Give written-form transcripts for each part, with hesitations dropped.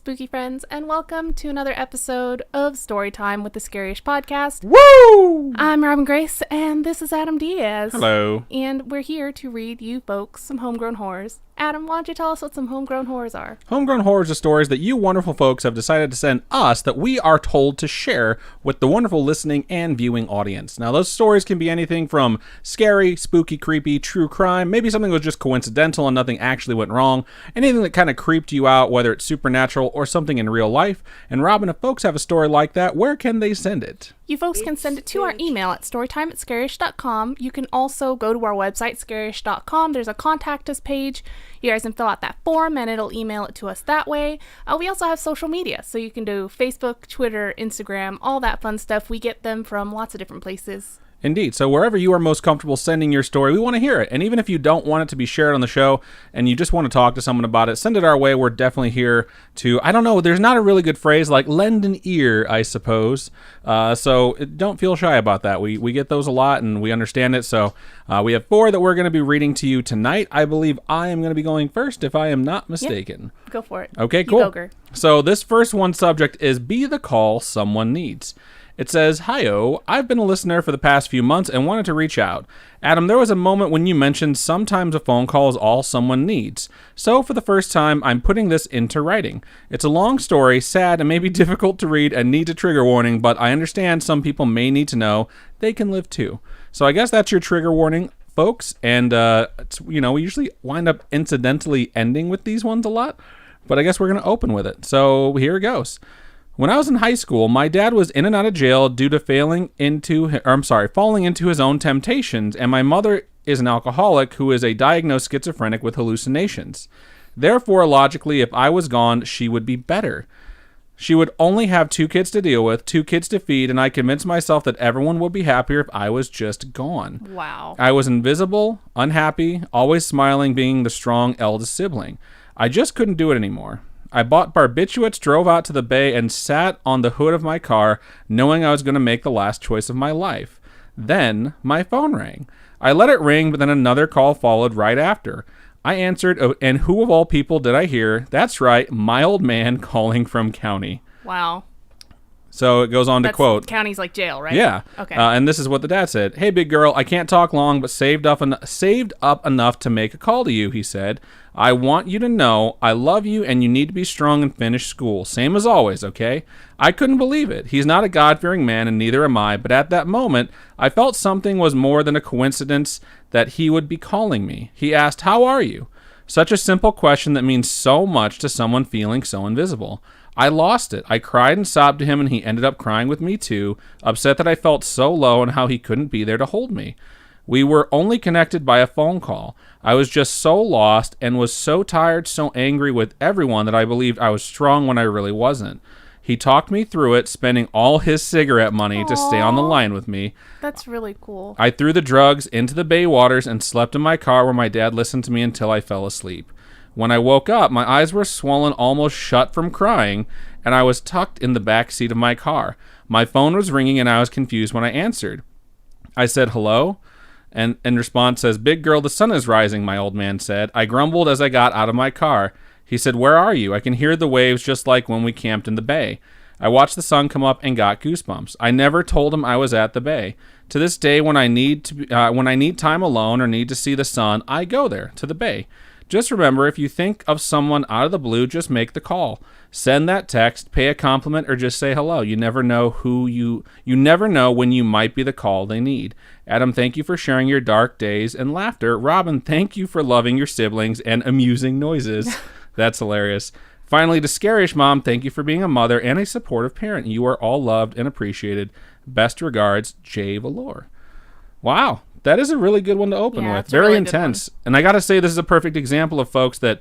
spooky friends, and welcome to another episode of Storytime with the Scaryish Podcast. Woo! I'm Robin Grace, and this is Adam Diaz. Hello. And we're here to read you folks some homegrown horrors. Adam, why don't you tell us what some homegrown horrors are? Homegrown horrors are stories that you wonderful folks have decided to send us that we are told to share with the wonderful listening and viewing audience. Now, those stories can be anything from scary, spooky, creepy, true crime, maybe something was just coincidental and nothing actually went wrong, anything that kind of creeped you out, whether it's supernatural or something in real life. And Robin, if folks have a story like that, where can they send it? You folks can send it to our email at storytime@scaryish.com. You can also go to our website, scaryish.com. There's a contact us page. You guys can fill out that form and it'll email it to us that way. We also have social media, so you can do Facebook, Twitter, Instagram, all that fun stuff. We get them from lots of different places. Indeed. So wherever you are most comfortable sending your story, we want to hear it. And even if you don't want it to be shared on the show and you just want to talk to someone about it, send it our way. We're definitely here to, I don't know, there's not a really good phrase like lend an ear, I suppose. So don't feel shy about that. We get those a lot and we understand it. So we have 4 that we're going to be reading to you tonight. I believe I am going to be going first if I am not mistaken. Yep. Go for it. Okay, cool. You go, So this first one subject is Be the Call Someone Needs. It says, Hi-oh, I've been a listener for the past few months and wanted to reach out. Adam, there was a moment when you mentioned sometimes a phone call is all someone needs. So for the first time, I'm putting this into writing. It's a long story, sad, and maybe difficult to read and needs a trigger warning, but I understand some people may need to know they can live too. So I guess that's your trigger warning, folks. And, we usually wind up incidentally ending with these ones a lot, but I guess we're going to open with it. So here it goes. When I was in high school, my dad was in and out of jail due to falling into his own temptations, and my mother is an alcoholic who is a diagnosed schizophrenic with hallucinations. Therefore, logically, if I was gone, she would be better. She would only have 2 kids to deal with, 2 kids to feed, and I convinced myself that everyone would be happier if I was just gone. Wow. I was invisible, unhappy, always smiling, being the strong eldest sibling. I just couldn't do it anymore. I bought barbiturates, drove out to the bay, and sat on the hood of my car, knowing I was going to make the last choice of my life. Then, my phone rang. I let it ring, but then another call followed right after. I answered, and who of all people did I hear? That's right, my old man calling from county. Wow. So it goes on to quote. County's like jail, right? Yeah. Okay. And this is what the dad said. Hey, big girl, I can't talk long, but saved up enough to make a call to you, he said. I want you to know I love you and you need to be strong and finish school. Same as always, okay? I couldn't believe it. He's not a God-fearing man and neither am I, but at that moment, I felt something was more than a coincidence that he would be calling me. He asked, how are you? Such a simple question that means so much to someone feeling so invisible. I lost it. I cried and sobbed to him, and he ended up crying with me too, upset that I felt so low and how he couldn't be there to hold me. We were only connected by a phone call. I was just so lost and was so tired, so angry with everyone that I believed I was strong when I really wasn't. He talked me through it, spending all his cigarette money to stay on the line with me. That's really cool. I threw the drugs into the bay waters and slept in my car where my dad listened to me until I fell asleep. When I woke up, my eyes were swollen almost shut from crying, and I was tucked in the back seat of my car. My phone was ringing, and I was confused when I answered. I said, hello? And in response says, big girl, the sun is rising, my old man said. I grumbled as I got out of my car. He said, where are you? I can hear the waves just like when we camped in the bay. I watched the sun come up and got goosebumps. I never told him I was at the bay. To this day, when I need time alone or need to see the sun, I go there, to the bay. Just remember, if you think of someone out of the blue, just make the call. Send that text, pay a compliment, or just say hello. You never know you never know when you might be the call they need. Adam, thank you for sharing your dark days and laughter. Robin, thank you for loving your siblings and amusing noises. That's hilarious. Finally, to Scaryish Mom, thank you for being a mother and a supportive parent. You are all loved and appreciated. Best regards, Jay Valor. Wow. That is a really good one to open with. Very really intense. And I got to say, this is a perfect example of folks that,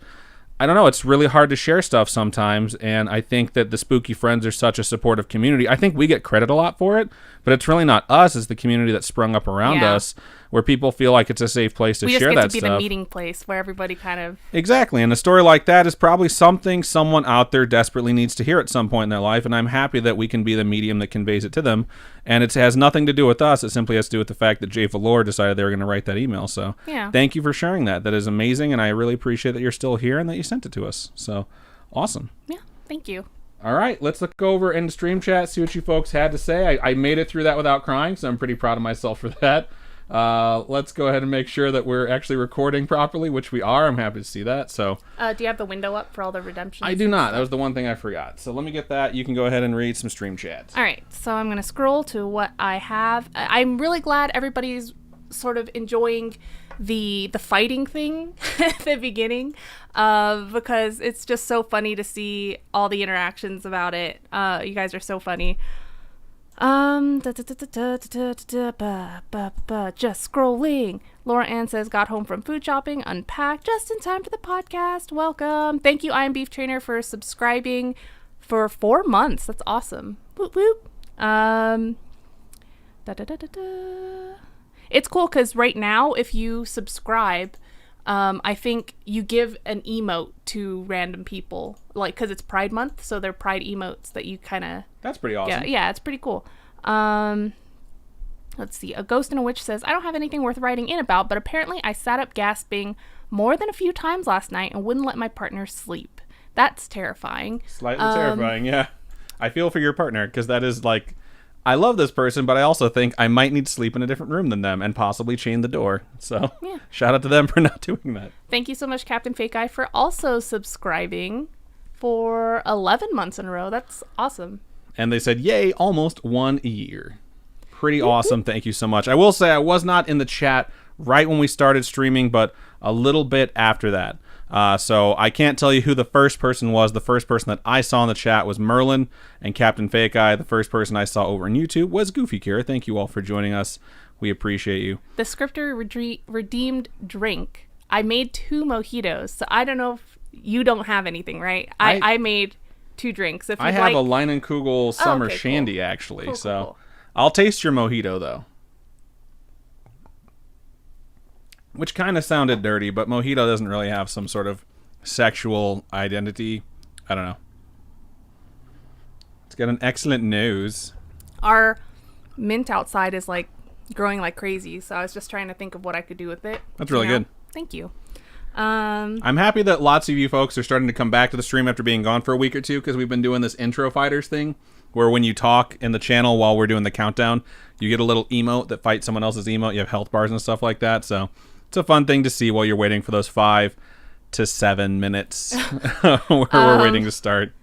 I don't know, it's really hard to share stuff sometimes. And I think that the Spooky Friends are such a supportive community. I think we get credit a lot for it, but it's really not us. It's the community that sprung up around us, where people feel like it's a safe place to share that stuff. We just get to be the meeting place where everybody kind of... Exactly. And a story like that is probably something someone out there desperately needs to hear at some point in their life. And I'm happy that we can be the medium that conveys it to them. And it has nothing to do with us. It simply has to do with the fact that Jay Valor decided they were going to write that email. So thank you for sharing that. That is amazing. And I really appreciate that you're still here and that you sent it to us. So awesome. Yeah. Thank you. All right, let's look over into stream chat, see what you folks had to say. I made it through that without crying, so I'm pretty proud of myself for that. Let's go ahead and make sure that we're actually recording properly, which we are. I'm happy to see that. So, do you have the window up for all the redemptions? I do not. That was the one thing I forgot. So let me get that. You can go ahead and read some stream chats. All right, so I'm going to scroll to what I have. I'm really glad everybody's sort of enjoying the fighting thing at the beginning, because it's just so funny to see all the interactions about it. You guys are so funny. Just scrolling. Laura Ann says, got home from food shopping, unpacked just in time for the podcast. Welcome. Thank you, I Am Beef Trainer, for subscribing for 4 months. That's awesome. Whoop whoop. It's cool because right now, if you subscribe, I think you give an emote to random people, like, because it's Pride Month, so they're Pride emotes that you kind of... That's pretty awesome. Yeah, it's pretty cool. Let's see. A Ghost and a Witch says, I don't have anything worth writing in about, but apparently I sat up gasping more than a few times last night and wouldn't let my partner sleep. That's terrifying. Slightly terrifying, yeah. I feel for your partner, because that is like... I love this person, but I also think I might need to sleep in a different room than them and possibly chain the door. So, yeah. Shout out to them for not doing that. Thank you so much, Captain Fake Eye, for also subscribing for 11 months in a row. That's awesome. And they said, yay, almost 1 year. Pretty awesome. Thank you so much. I will say I was not in the chat right when we started streaming, but a little bit after that. So I can't tell you who the first person was. The first person that I saw in the chat was Merlin and Captain Fake Eye. The first person I saw over on YouTube was Goofy Cure. Thank you all for joining us. We appreciate you. The Scripter redeemed drink. I made 2 mojitos, so I don't know if you don't have anything, right? I made 2 drinks. If I have a Leinenkugel Summer Shandy, cool. Actually. Cool, so cool. I'll taste your mojito, though. Which kind of sounded dirty, but mojito doesn't really have some sort of sexual identity. I don't know. It's got an excellent nose. Our mint outside is like growing like crazy, so I was just trying to think of what I could do with it. That's really good. Thank you. I'm happy that lots of you folks are starting to come back to the stream after being gone for a week or two, because we've been doing this intro fighters thing where when you talk in the channel while we're doing the countdown, you get a little emote that fights someone else's emote. You have health bars and stuff like that, so it's a fun thing to see while you're waiting for those 5 to 7 minutes where we're waiting to start.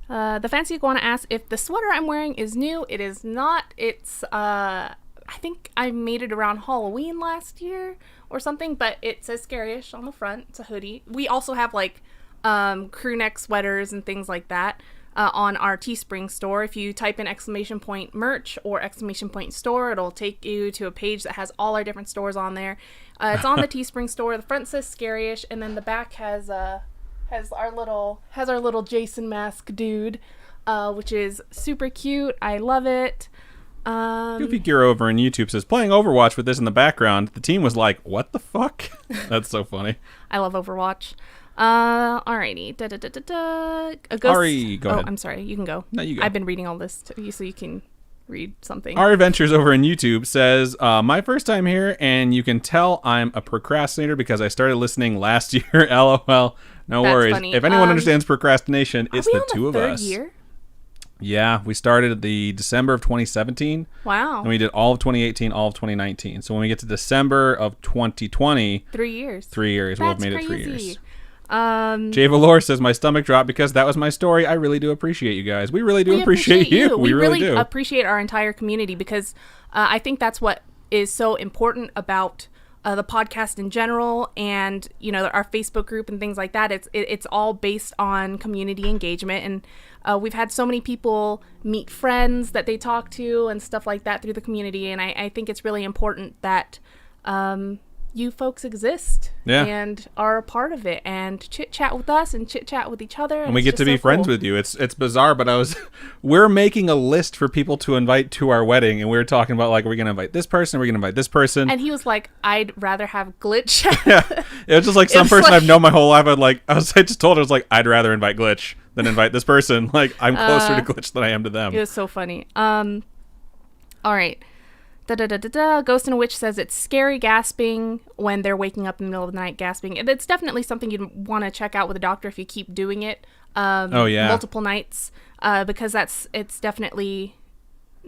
The Fancy Iguana asks if the sweater I'm wearing is new. It is not. It's, I think I made it around Halloween last year or something, but it says Scaryish on the front. It's a hoodie. We also have, like, crew neck sweaters and things like that on our Teespring store. If you type in !merch or !store, it'll take you to a page that has all our different stores on there. It's on the Teespring store. The front says Scaryish, and then the back has our little Jason mask dude, which is super cute. I love it. Goofy Gear over on YouTube says, playing Overwatch with this in the background. The team was like, what the fuck? That's so funny. I love Overwatch. Alrighty. A ghost... Ari, go ahead. I'm sorry. You can go. No, you go. I've been reading all this to you so you can read something. Our Adventures over on YouTube says, my first time here, and you can tell I'm a procrastinator because I started listening last year. LOL. No That's worries. Funny. If anyone understands procrastination, it's the two of us. Year? Yeah, we started the December of 2017. Wow. And we did all of 2018, all of 2019. So when we get to December of 2020... 3 years. 3 years. We'll have made it 3 years. Jay Valor says, my stomach dropped because that was my story. I really do appreciate you guys. We really do appreciate you. We really do. Appreciate our entire community because I think that's what is so important about the podcast in general, and our Facebook group and things like that. It's all based on community engagement, and we've had so many people meet friends that they talk to and stuff like that through the community, and I think it's really important that you folks exist and are a part of it and chit chat with us and chit chat with each other, and we get to be friends with you. It's bizarre, but we're making a list for people to invite to our wedding, and we were talking about, like, we're gonna invite this person, we're gonna invite this person, and he was like, I'd rather have Glitch. Yeah, it was just like some person I've known my whole life. I just told her, I was like, I'd rather invite Glitch than invite this person. Like, I'm closer to Glitch than I am to them. It was so funny. All right. Ghost and a Witch says it's scary gasping when they're waking up in the middle of the night gasping. It's definitely something you'd want to check out with a doctor if you keep doing it multiple nights, because it's definitely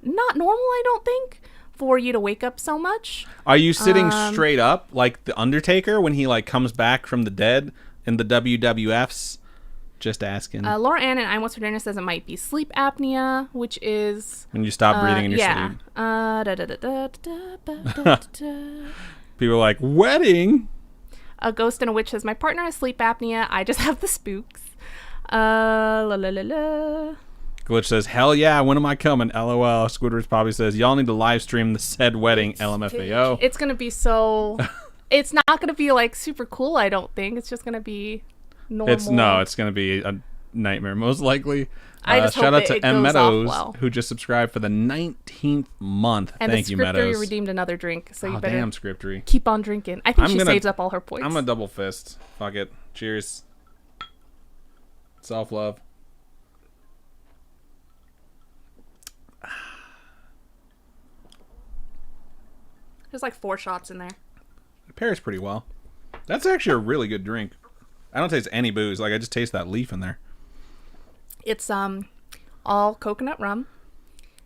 not normal, I don't think, for you to wake up so much. Are you sitting straight up like The Undertaker when he like comes back from the dead in the WWFs? Just asking. Laura Ann and I What's for Dinner says it might be sleep apnea, which is when you stop breathing in your sleep. People are like, wedding? A Ghost and a Witch says, my partner has sleep apnea. I just have the spooks. Glitch says, hell yeah, when am I coming? LOL. Squidward's probably says, y'all need to live stream the said wedding. LMFAO. It's going to be so... It's not going to be like super cool, I don't think. It's just going to be... normal. It's going to be a nightmare, most likely. Shout out to M. Meadows, well. who just subscribed for the 19th month. And Thank you, Meadows. And redeemed another drink, so you better damn, Scriptory. keep on drinking. I think she saves up all her points. I'm going to double fist. Fuck it. Cheers. Self-love. There's like 4 shots in there. It pairs pretty well. That's actually a really good drink. I don't taste any booze. Like, I just taste that leaf in there. It's all coconut rum,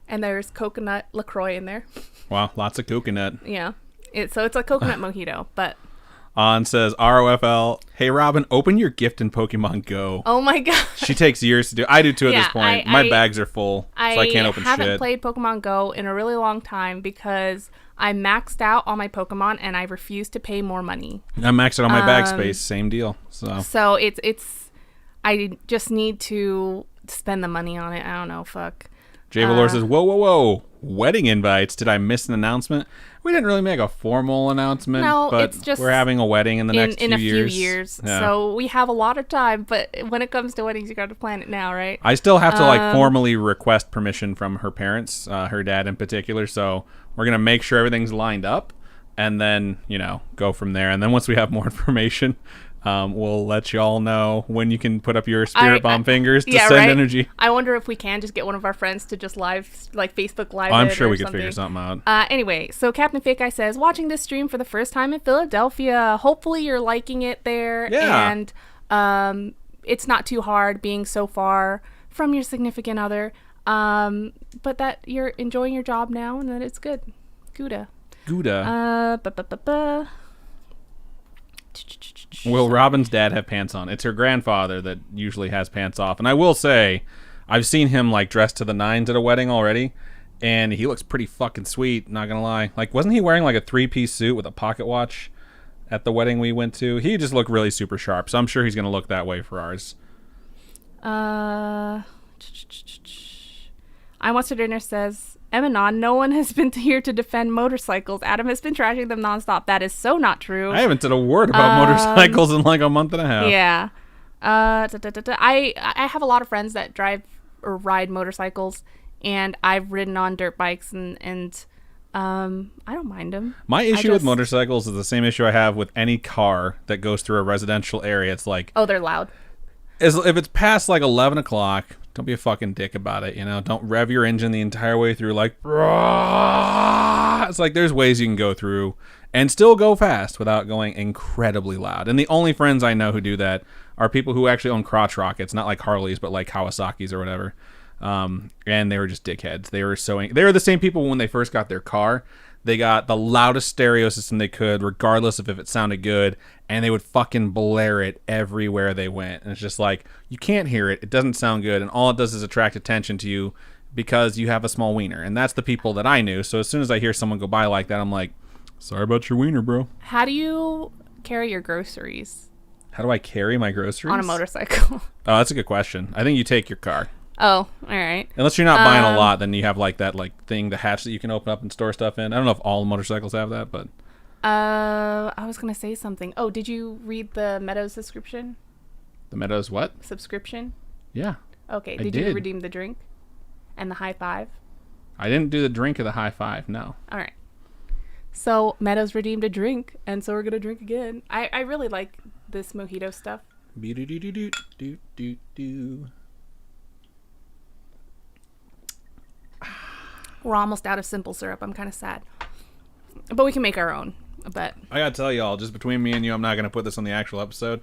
and there's coconut LaCroix in there. Wow, lots of coconut. Yeah. So it's a coconut mojito, but... On says, ROFL, hey, Robin, open your gift in Pokemon Go. Oh, my God. She takes years to do. I do, too, at this point. My bags are full, so I can't open shit. I haven't played Pokemon Go in a really long time because I maxed out all my Pokemon, and I refuse to pay more money. I maxed out on my bag space. Same deal. So it's I just need to spend the money on it. I don't know. Fuck. Jay Valor says, whoa. Wedding invites. Did I miss an announcement? We didn't really make a formal announcement. No, but it's just we're having a wedding in the next few years. Yeah. So we have a lot of time, but when it comes to weddings, you got to plan it now, right? I still have to formally request permission from her parents, her dad in particular. So we're going to make sure everything's lined up and then, go from there. And then once we have more information, we'll let you all know when you can put up your spirit bomb fingers to send energy. I wonder if we can just get one of our friends to just live, like Facebook Live. I'm sure we could figure something out. Anyway, so Captain Fake Guy says, watching this stream for the first time in Philadelphia. Hopefully you're liking it there. Yeah. And it's not too hard being so far from your significant other. But that you're enjoying your job now and that it's good. Gouda. Will Robin's dad have pants on? It's her grandfather that usually has pants off. And I will say, I've seen him like dressed to the nines at a wedding already, and he looks pretty fucking sweet, not gonna lie. Like, wasn't he wearing like a 3-piece suit with a pocket watch at the wedding we went to? He just looked really super sharp, so I'm sure he's gonna look that way for ours. I Want to Dinner says, Emanon, no one has been here to defend motorcycles. Adam has been trashing them nonstop. That is so not true. I haven't said a word about motorcycles in like a month and a half. Yeah. I have a lot of friends that drive or ride motorcycles, and I've ridden on dirt bikes, and I don't mind them. My issue with motorcycles is the same issue I have with any car that goes through a residential area. It's like... Oh, they're loud. If it's past like 11 o'clock, don't be a fucking dick about it, Don't rev your engine the entire way through like... It's like there's ways you can go through and still go fast without going incredibly loud. And the only friends I know who do that are people who actually own crotch rockets, not like Harleys, but like Kawasaki's or whatever. And they were just dickheads. They were the same people when they first got their car. They got the loudest stereo system they could, regardless of if it sounded good, and they would fucking blare it everywhere they went. And it's just like, you can't hear it. It doesn't sound good, and all it does is attract attention to you because you have a small wiener. And that's the people that I knew. So as soon as I hear someone go by like that, I'm like, sorry about your wiener, bro. How do you carry your groceries? How do I carry my groceries? On a motorcycle. Oh, that's a good question. I think you take your car. Oh, all right. Unless you're not buying a lot, then you have like that thing, the hatch that you can open up and store stuff in. I don't know if all motorcycles have that, but... I was going to say something. Oh, did you read the Meadows subscription? The Meadows what? Subscription? Yeah. Okay. Did you redeem the drink? And the high five? I didn't do the drink of the high five, no. All right. So, Meadows redeemed a drink, and so we're going to drink again. I really like this mojito stuff. We're almost out of simple syrup. I'm kind of sad. But we can make our own. But I gotta tell y'all, just between me and you, I'm not gonna put this on the actual episode.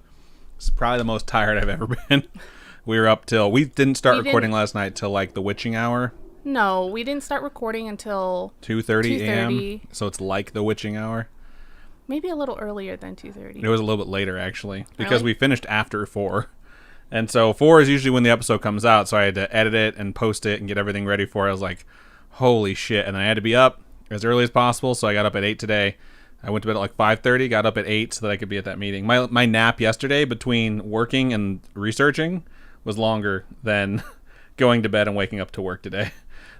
It's probably the most tired I've ever been. We were up till... We didn't start recording last night till like the witching hour. No, we didn't start recording until 2:30 a.m. So it's like the witching hour. Maybe a little earlier than 2:30. It was a little bit later, actually, because Really? we finished after 4. And so 4 is usually when the episode comes out, so I had to edit it and post it and get everything ready for it. I was like, holy shit. And I had to be up as early as possible, so I got up at 8 today. I went to bed at like 5:30, got up at 8 so that I could be at that meeting. My nap yesterday between working and researching was longer than going to bed and waking up to work today.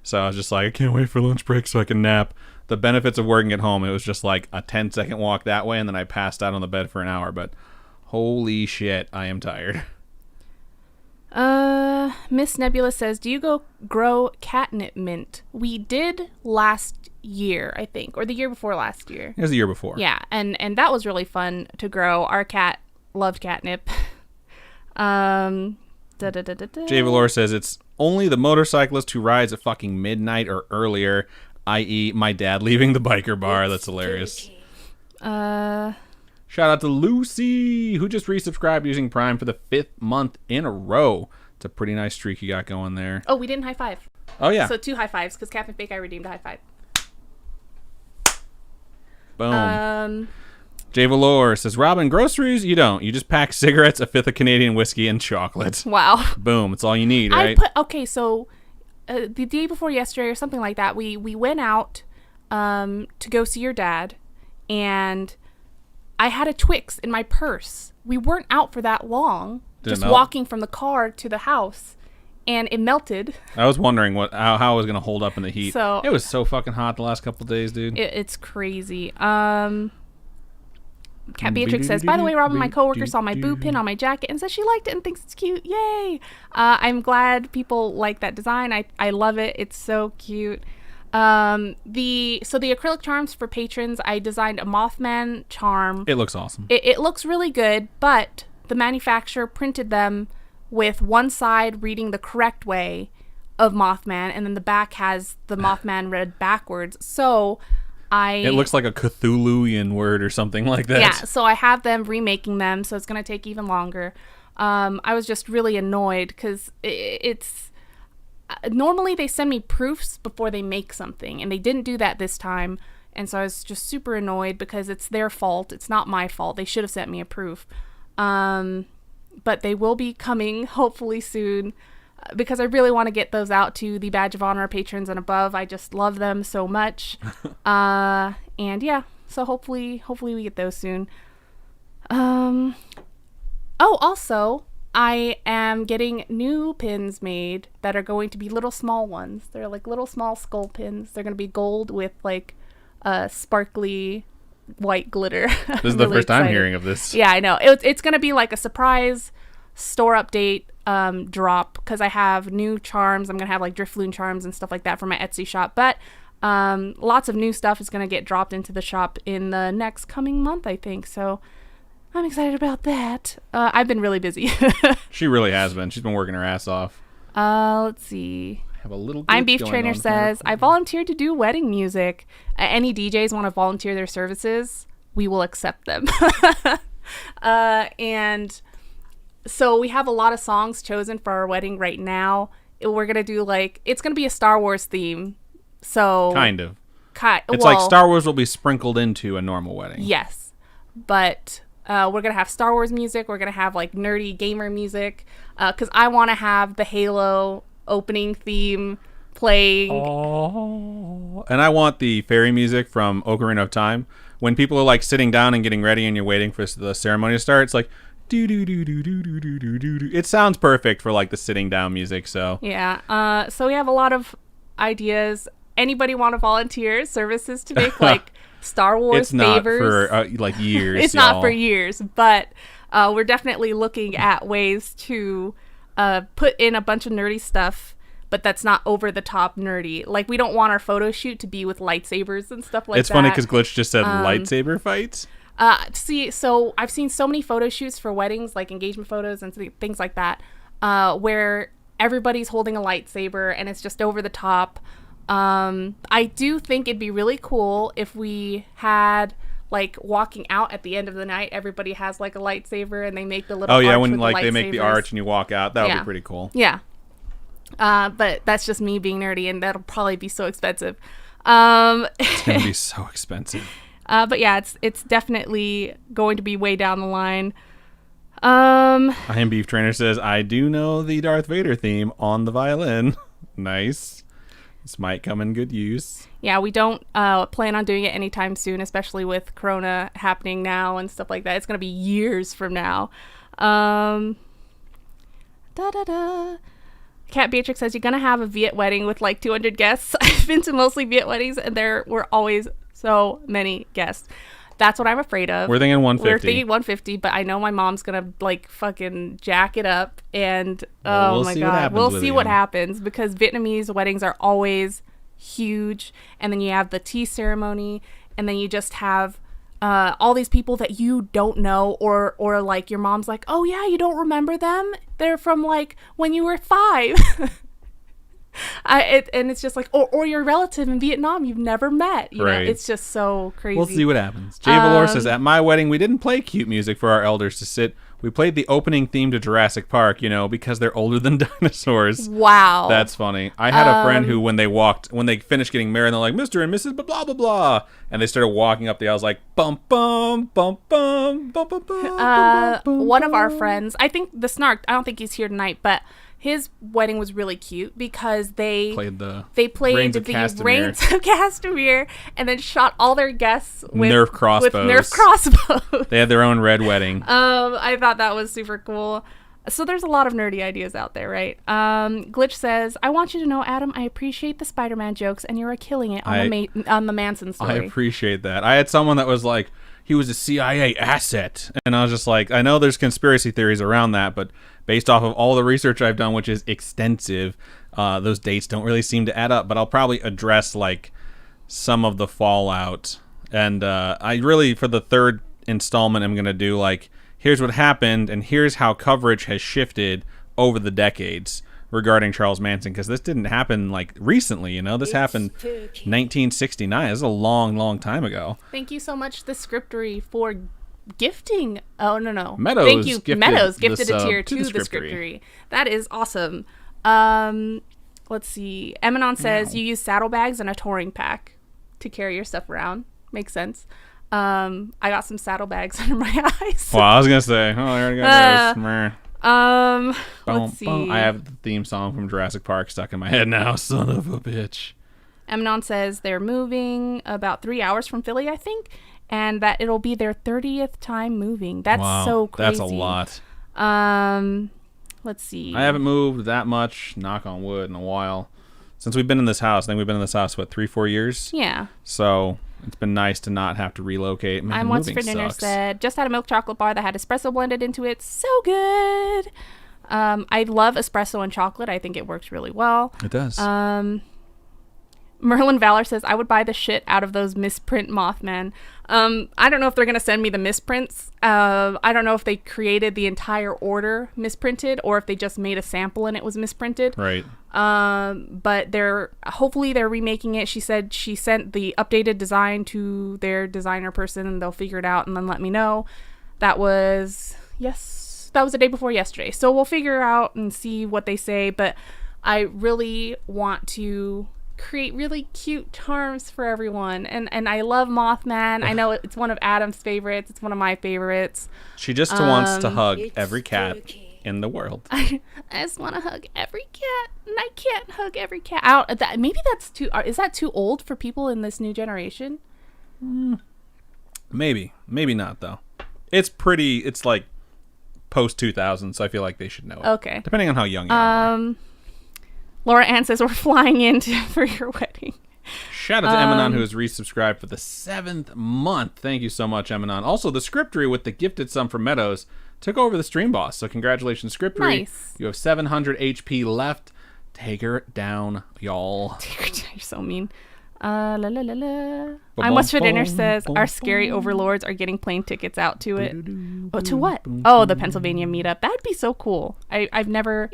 So I was just like, I can't wait for lunch break so I can nap. The benefits of working at home, it was just like a 10-second walk that way, and then I passed out on the bed for an hour. But holy shit, I am tired. Miss Nebula says, do you go grow catnip mint? We did last year, I think, or the year before last year. It was the year before. Yeah, and that was really fun to grow. Our cat loved catnip. Jay Valor says it's only the motorcyclist who rides at fucking midnight or earlier, i.e. my dad leaving the biker bar. That's hilarious. Shout out to Lucy, who just resubscribed using Prime for the 5th month in a row. It's a pretty nice streak you got going there. Oh, we didn't high five. Oh, yeah. So 2 high fives, because Captain Fake, I redeemed a high five. Boom. Jay Valor says, Robin, groceries? You don't. You just pack cigarettes, a 5th of Canadian whiskey, and chocolate. Wow. Boom. It's all you need, right? So the day before yesterday or something like that, we went out to go see your dad, and I had a Twix in my purse. We weren't out for that long, just walking from the car to the house, and it melted. I was wondering how it was going to hold up in the heat. So, it was so fucking hot the last couple of days, dude. It's crazy. Cat Beatrix says, by the way, Robin, my coworker saw my boo pin on my jacket and says she liked it and thinks it's cute. Yay! I'm glad people like that design. I love it. It's so cute. The acrylic charms for patrons, I designed a Mothman charm. It looks awesome. It looks really good, but the manufacturer printed them with one side reading the correct way of Mothman, and then the back has the Mothman read backwards. So it looks like a Cthulhuian word or something like that. Yeah, so I have them remaking them, so it's going to take even longer. I was just really annoyed because it's... Normally they send me proofs before they make something, and they didn't do that this time, and so I was just super annoyed because it's their fault. It's not my fault. They should have sent me a proof. But they will be coming hopefully soon because I really want to get those out to the Badge of Honor patrons and above. I just love them so much. And yeah, so hopefully we get those soon. Also, I am getting new pins made that are going to be little small ones. They're like little small skull pins. They're going to be gold with like sparkly white glitter. This is the first time hearing of this. Yeah, I know. It's going to be like a surprise store update drop because I have new charms. I'm going to have like Drifloon charms and stuff like that for my Etsy shop. But lots of new stuff is going to get dropped into the shop in the next coming month, I think. So I'm excited about that. I've been really busy. She really has been. She's been working her ass off. Let's see. I have a little I'm Beef Trainer says, I volunteered to do wedding music. Any DJs want to volunteer their services? We will accept them. And so we have a lot of songs chosen for our wedding right now. We're going to do it's going to be a Star Wars theme. So kind of. It's like Star Wars will be sprinkled into a normal wedding. Yes. But we're going to have Star Wars music. We're going to have nerdy gamer music. Because I want to have the Halo opening theme playing. Oh. And I want the fairy music from Ocarina of Time. When people are sitting down and getting ready and you're waiting for the ceremony to start, it's like do do do do do do do do do. It sounds perfect for the sitting down music. So yeah. So we have a lot of ideas. Anybody want to volunteer services to make Star Wars favors? It's not for years. It's not for years, but we're definitely looking at ways to put in a bunch of nerdy stuff, but that's not over the top nerdy. We don't want our photo shoot to be with lightsabers and stuff like that. It's funny because Glitch just said lightsaber fights. So I've seen so many photo shoots for weddings, engagement photos and things like that, where everybody's holding a lightsaber and it's just over the top. I do think it'd be really cool if we had like walking out at the end of the night, everybody has like a lightsaber and they make the little arch when with like the they make the arch and you walk out. That would be pretty cool. Yeah. But that's just me being nerdy, and that'll probably be so expensive. It's gonna be so expensive. But yeah, it's definitely going to be way down the line. I am Beef Trainer says, I do know the Darth Vader theme on the violin. Nice. This might come in good use. Yeah, we don't plan on doing it anytime soon, especially with Corona happening now and stuff like that. It's going to be years from now. Cat Beatrix says, you're going to have a Viet wedding with like 200 guests. I've been to mostly Viet weddings, and there were always so many guests. That's what I'm afraid of. We're thinking 150. We're thinking 150, but I know my mom's going to like fucking jack it up. And oh my God, we'll see what happens, because Vietnamese weddings are always huge. And then you have the tea ceremony, and then you just have all these people that you don't know, or like your mom's like, oh yeah, you don't remember them? They're from like when you were 5. And it's just like, or your relative in Vietnam you've never met. You know? It's just so crazy. We'll see what happens. Jay Valor says, at my wedding, we didn't play cute music for our elders to sit. We played the opening theme to Jurassic Park, because they're older than dinosaurs. Wow. That's funny. I had a friend who, when they finished getting married, they're like, Mr. and Mrs. blah, blah, blah. And they started walking up the aisles like, bum, bum, bum, bum, bum, bum, bum. One of our friends, I think the Snark, I don't think he's here tonight, but his wedding was really cute because they played the Reigns of Castamere and then shot all their guests with Nerf crossbows. They had their own red wedding. I thought that was super cool. So there's a lot of nerdy ideas out there, right? Glitch says, I want you to know, Adam, I appreciate the Spider-Man jokes, and you're killing it on the Manson story. I appreciate that. I had someone that was like, he was a CIA asset. And I was just like, I know there's conspiracy theories around that, but based off of all the research I've done, which is extensive, those dates don't really seem to add up. But I'll probably address like some of the fallout. And I really, for the third installment, I'm going to do like, here's what happened, and here's how coverage has shifted over the decades regarding Charles Manson, because this didn't happen like recently, this happened 1969. This is a long, long time ago. Thank you so much, the Scriptory, for gifting. Oh, no. Meadows. Thank you. Meadows gifted a tier to the Scriptory. That is awesome. Let's see. Eminon says, you use saddlebags and a touring pack to carry your stuff around. Makes sense. I got some saddlebags under my eyes. Well, I was gonna say, I already got this. Let's see. I have the theme song from Jurassic Park stuck in my head now. Son of a bitch. Eminon says they're moving about 3 hours from Philly, I think, and that it'll be their 30th time moving. That's so crazy. That's a lot. Let's see. I haven't moved that much, knock on wood, in a while. Since we've been in this house. I think we've been in this house, 3-4 years? Yeah. So it's been nice to not have to relocate. Man, I'm What's for Dinner said, just had a milk chocolate bar that had espresso blended into it. So good. I love espresso and chocolate. I think it works really well. It does. Merlin Valor says, I would buy the shit out of those misprint Mothman. I don't know if they're going to send me the misprints. I don't know if they created the entire order misprinted or if they just made a sample and it was misprinted. Right. But hopefully they're remaking it. She said she sent the updated design to their designer person and they'll figure it out and then let me know. That was the day before yesterday. So we'll figure out and see what they say. But I really want to create really cute charms for everyone, and I love Mothman. I know it's one of Adam's favorites. It's one of my favorites. She just wants to hug every cat in the world. I just want to hug every cat, and I can't hug every cat out. Maybe that's too. Is that too old for people in this new generation? Maybe not though. It's like post 2000, so I feel like they should know it. Okay, depending on how young you are. Laura Ann says, we're flying in for your wedding. Shout out to Eminon, who has resubscribed for the 7th month. Thank you so much, Eminon. Also, the Scriptory with the gifted sum from Meadows took over the Stream Boss. So congratulations, Scriptory. Nice. You have 700 HP left. Take her down, y'all. Take her down. You're so mean. La la la la. I'm What's for Dinner says our scary overlords are getting plane tickets out to it. Oh, to what? Oh, the Pennsylvania meetup. That'd be so cool. I've never.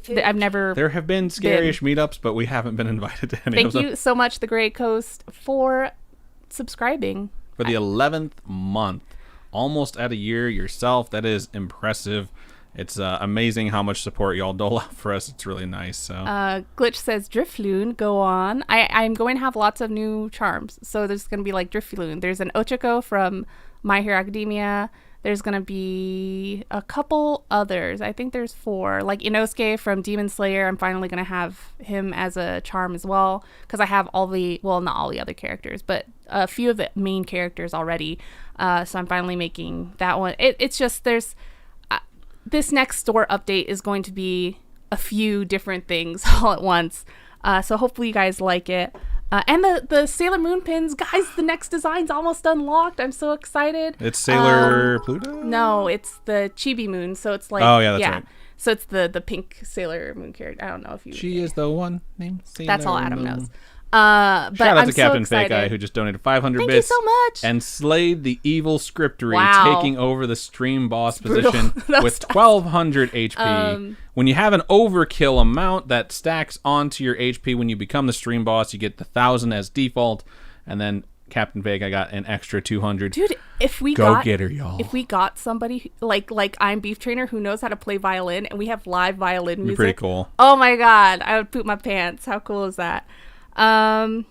There have been Scaryish meetups, but we haven't been invited to any of them. Thank you so much, the Grey Coast, for subscribing. For the 11th month, almost at a year yourself. That is impressive. It's amazing how much support y'all dole out for us. It's really nice. So Glitch says, Drifloon, go on. I'm going to have lots of new charms. So there's going to be like Drifloon. There's an Ochako from My Hero Academia. There's going to be a couple others. I think there's 4. Like Inosuke from Demon Slayer. I'm finally going to have him as a charm as well. Because I have not all the other characters, but a few of the main characters already. So I'm finally making that one. It's just there's... This next store update is going to be a few different things all at once. So hopefully you guys like it. And the Sailor Moon pins, guys, the next design's almost unlocked. I'm so excited. It's Sailor Pluto? No, it's the Chibi Moon. So it's like... Oh, yeah, that's right. So it's the pink Sailor Moon character. I don't know if you... She is the one named Sailor That's all Adam knows. But shout out to Captain Fake Eye, who just donated 500 Thank bits. You so much. And slayed the evil scriptery, taking over the stream boss brutal. position with 1,200 HP. When you have an overkill amount that stacks onto your HP when you become the stream boss, you get the 1,000 as default, and then Captain Fake Eye got an extra 200. Dude, if we get her, y'all. If we got somebody like I'm Beef Trainer who knows how to play violin, and we have live violin music, it'd be pretty cool. Oh my god, I would poop my pants. How cool is that? Captain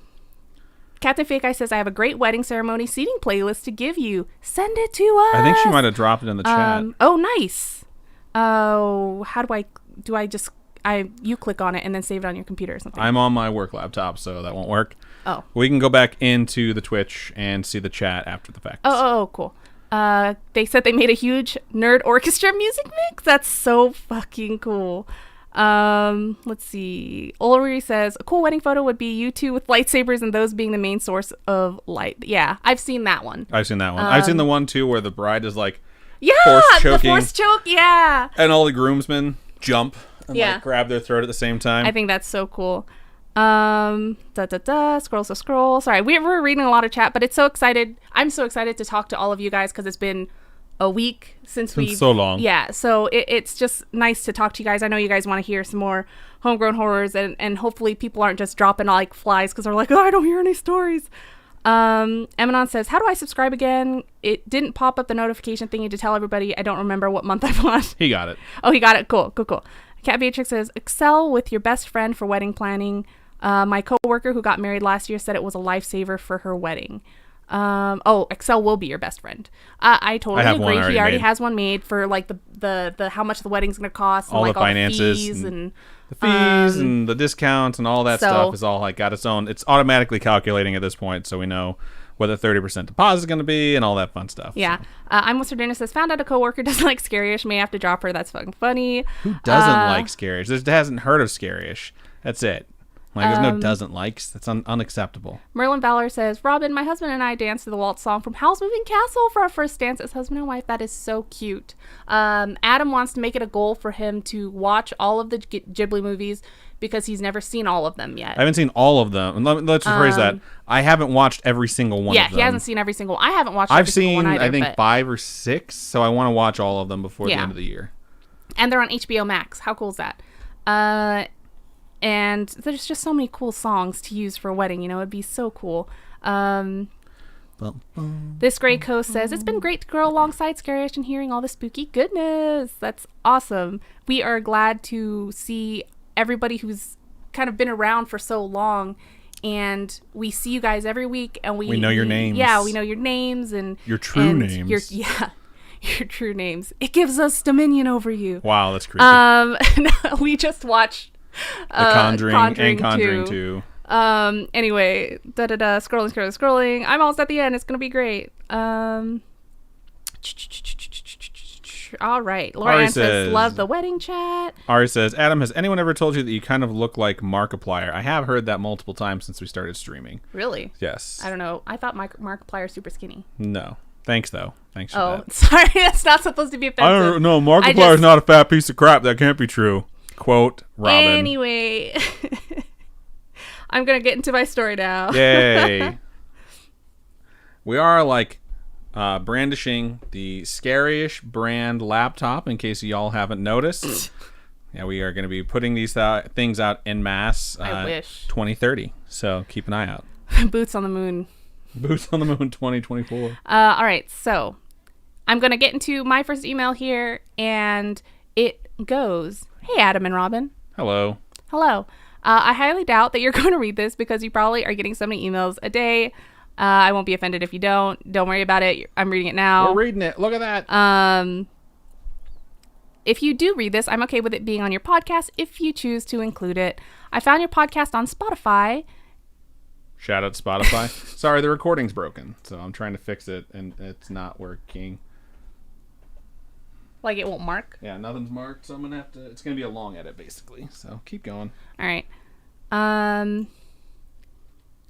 Fake Eye says, I have a great wedding ceremony seating playlist to give you. Send it to us. I think she might have dropped it in the chat. Oh, nice. Oh, how you click on it and then save it on your computer or something? I'm on my work laptop, so that won't work. Oh. We can go back into the Twitch and see the chat after the fact. Oh, cool. They said they made a huge nerd orchestra music mix. That's so fucking cool. Let's see. Ulri says a cool wedding photo would be you two with lightsabers and those being the main source of light. Yeah, I've seen that one. I've seen the one too where the bride is like the force choke, yeah. And all the groomsmen jump and like grab their throat at the same time. I think that's so cool. Scroll. Sorry, we're reading a lot of chat, but it's so excited. I'm so excited to talk to all of you guys because it's been a week since we so long. Yeah, so it's just nice to talk to you guys. I know you guys want to hear some more homegrown horrors, and hopefully people aren't just dropping like flies because they're like, oh, I don't hear any stories. Emanon says, how do I subscribe again? It didn't pop up the notification thingy to tell everybody. I don't remember what month I'm on. He got it. Oh, he got it. Cool. Cat Beatrix says, excel with your best friend for wedding planning. My coworker who got married last year said it was a lifesaver for her wedding. Excel will be your best friend. I totally agree. He already has one made for like the how much the wedding's gonna cost and all like the finances, all the fees and the fees and the discounts and all that stuff is all like got its own. It's automatically calculating at this point, so we know what the 30% deposit is going to be and all that fun stuff. Yeah. So. I'm Mr. Dennis says, found out a coworker doesn't like Scaryish. May have to drop her. That's fucking funny. Who doesn't like Scaryish? Just hasn't heard of Scaryish. That's it. Like, there's no doesn't likes. That's unacceptable. Merlin Valor says, Robin, my husband and I danced to the waltz song from Howl's Moving Castle for our first dance as husband and wife. That is so cute. Adam wants to make it a goal for him to watch all of the Ghibli movies because he's never seen all of them yet. I haven't seen all of them. Let's rephrase that. I haven't watched every single one of them. Yeah, he hasn't seen every single one. I haven't watched every single one either. I've seen, I think, 5 or 6, so I want to watch all of them before the end of the year. And they're on HBO Max. How cool is that? And there's just so many cool songs to use for a wedding. You know, it'd be so cool. This Grey Coast says, it's been great to grow alongside Scaryish and hearing all the spooky goodness. That's awesome. We are glad to see everybody who's kind of been around for so long. And we see you guys every week. And we know your names. Yeah, we know your names. And your true names. Your true names. It gives us dominion over you. Wow, that's creepy. We just watched The Conjuring and Conjuring 2. Anyway, scrolling. I'm almost at the end. It's gonna be great. All right. Laura says, love the wedding chat. Ari says, Adam, has anyone ever told you that you kind of look like Markiplier? I have heard that multiple times since we started streaming. Really? Yes. I don't know. I thought Markiplier super skinny. No. Thanks, though. Thanks for that. Sorry. That's not supposed to be offensive. I don't know. Markiplier's not a fat piece of crap. That can't be true. Quote, Robin. Anyway. I'm going to get into my story now. Yay. We are brandishing the Scaryish brand laptop in case y'all haven't noticed. Yeah, we are going to be putting these things out en masse. I wish. 2030. So keep an eye out. Boots on the moon. Boots on the moon 2024. All right, so I'm going to get into my first email here, and it goes, "Hey, Adam and Robin." Hello. Hello. I highly doubt that you're going to read this because you probably are getting so many emails a day. I won't be offended if you don't. Don't worry about it. I'm reading it now. We're reading it. Look at that. If you do read this, I'm okay with it being on your podcast if you choose to include it. I found your podcast on Spotify. Shout out to Spotify. Sorry, the recording's broken, so I'm trying to fix it, and it's not working. Like it won't mark? Yeah, nothing's marked, so I'm going to have to... It's going to be a long edit, basically, so keep going. All right.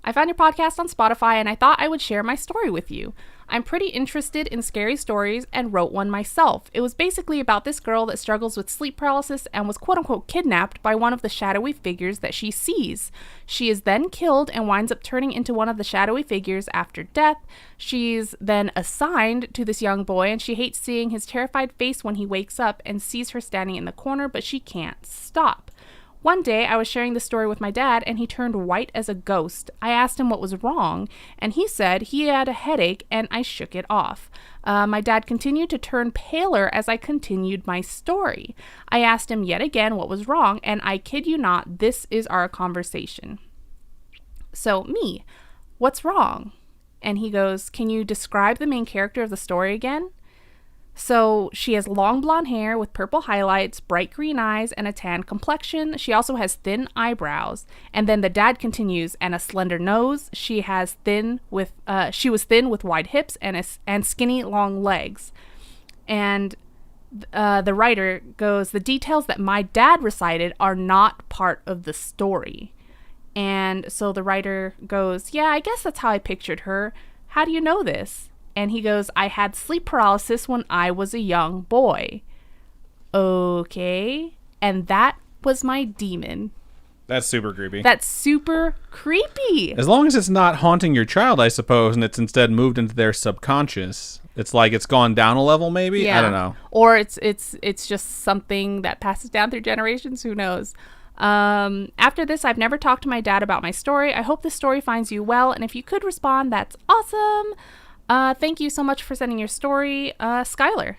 I found your podcast on Spotify, and I thought I would share my story with you. I'm pretty interested in scary stories and wrote one myself. It was basically about this girl that struggles with sleep paralysis and was quote-unquote kidnapped by one of the shadowy figures that she sees. She is then killed and winds up turning into one of the shadowy figures after death. She's then assigned to this young boy, and she hates seeing his terrified face when he wakes up and sees her standing in the corner, but she can't stop. One day, I was sharing the story with my dad, and he turned white as a ghost. I asked him what was wrong, and he said he had a headache, and I shook it off. My dad continued to turn paler as I continued my story. I asked him yet again what was wrong, and I kid you not, this is our conversation. So, me, what's wrong? And he goes, "Can you describe the main character of the story again?" So she has long blonde hair with purple highlights, bright green eyes, and a tan complexion. She also has thin eyebrows. And then the dad continues, and a slender nose. She was thin with wide hips and skinny long legs. And the writer goes, "The details that my dad recited are not part of the story." And so the writer goes, "Yeah, I guess that's how I pictured her. How do you know this?" And he goes, "I had sleep paralysis when I was a young boy." Okay. And that was my demon. That's super creepy. That's super creepy. As long as it's not haunting your child, I suppose, and it's instead moved into their subconscious. It's like it's gone down a level, maybe? Yeah. I don't know. Or it's just something that passes down through generations. Who knows? After this, I've never talked to my dad about my story. I hope this story finds you well. And if you could respond, that's awesome. Thank you so much for sending your story, Skylar.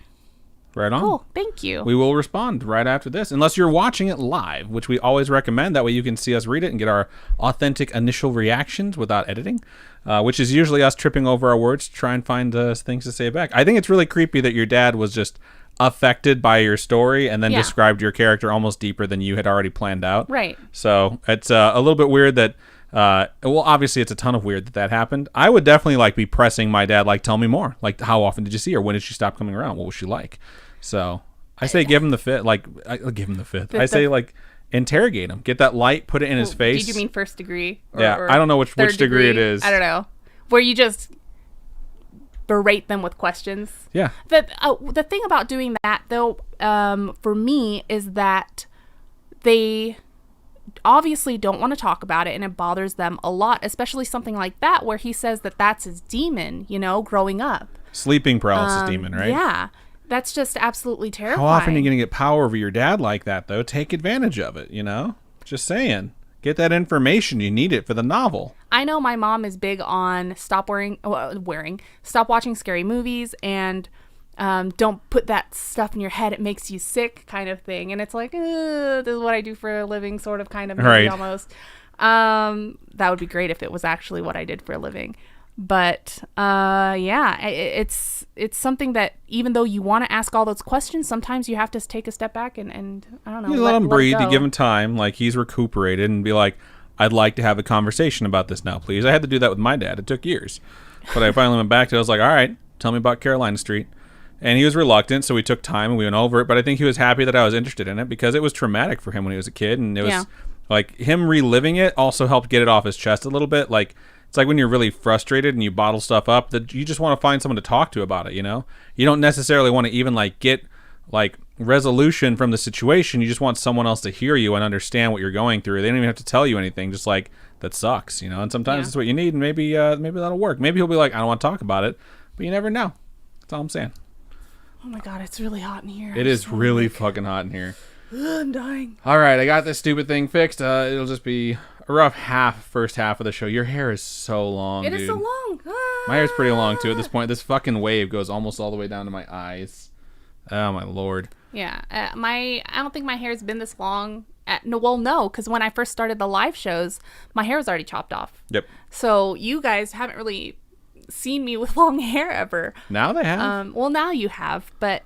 Right on. Cool. Thank you. We will respond right after this, unless you're watching it live, which we always recommend. That way you can see us read it and get our authentic initial reactions without editing, which is usually us tripping over our words to try and find things to say back. I think it's really creepy that your dad was just affected by your story and then described your character almost deeper than you had already planned out. Right. So it's a little bit weird that... well, obviously it's a ton of weird that happened. I would definitely be pressing my dad, tell me more. How often did you see her? When did she stop coming around? What was she like? So I say give him the fifth. Give him the fifth. I say interrogate him. Get that light, put it in his face. Did you mean first degree? Or I don't know which degree it is. I don't know. Where you just berate them with questions. Yeah. The thing about doing that, though, for me, is that they obviously don't want to talk about it, and it bothers them a lot, especially something like that where he says that that's his demon, growing up. Sleeping paralysis demon, right? Yeah. That's just absolutely terrifying. How often are you going to get power over your dad like that, though? Take advantage of it, Just saying. Get that information. You need it for the novel. I know my mom is big on stop watching scary movies, and don't put that stuff in your head. It makes you sick kind of thing. And it's this is what I do for a living sort of kind of movie right. Almost. That would be great if it was actually what I did for a living. But it's something that even though you want to ask all those questions, sometimes you have to take a step back and I don't know. You let him breathe. You give him time. He's recuperated and be like, "I'd like to have a conversation about this now, please." I had to do that with my dad. It took years. But I finally went back to it. I was like, "All right, tell me about Carolina Street." And he was reluctant, so we took time and we went over it. But I think he was happy that I was interested in it because it was traumatic for him when he was a kid. And it was him reliving it also helped get it off his chest a little bit. It's like when you're really frustrated and you bottle stuff up that you just want to find someone to talk to about it, You don't necessarily want to even get resolution from the situation. You just want someone else to hear you and understand what you're going through. They don't even have to tell you anything. Just the that sucks, you know. And sometimes it's what you need, and maybe that'll work. Maybe he'll be like, I don't want to talk about it, but you never know. That's all I'm saying. Oh my god, it's really hot in here. It is really fucking hot in here. I'm dying. All right, I got this stupid thing fixed. It'll just be a rough first half of the show. Your hair is so long, dude. It is so long. My hair's pretty long too at this point. This fucking wave goes almost all the way down to my eyes. Oh my lord. Yeah, I don't think my hair's been this long. No, because when I first started the live shows, my hair was already chopped off. Yep. So you guys haven't really seen me with long hair ever. Now they have. Well, now you have, but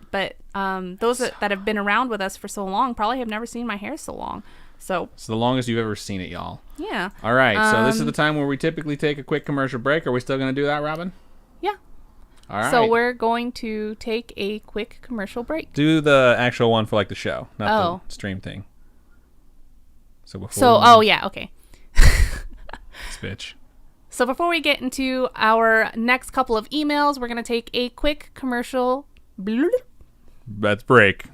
those that have been around with us for so long probably have never seen my hair so long. So it's the longest you've ever seen it, y'all. Yeah. All right, so this is the time where we typically take a quick commercial break. Are we still going to do that, Robin? Yeah. All right. So we're going to take a quick commercial break. Do the actual one for like the show, not the stream thing. Yeah, okay. This bitch. So before we get into our next couple of emails, we're going to take a quick commercial. Let's break.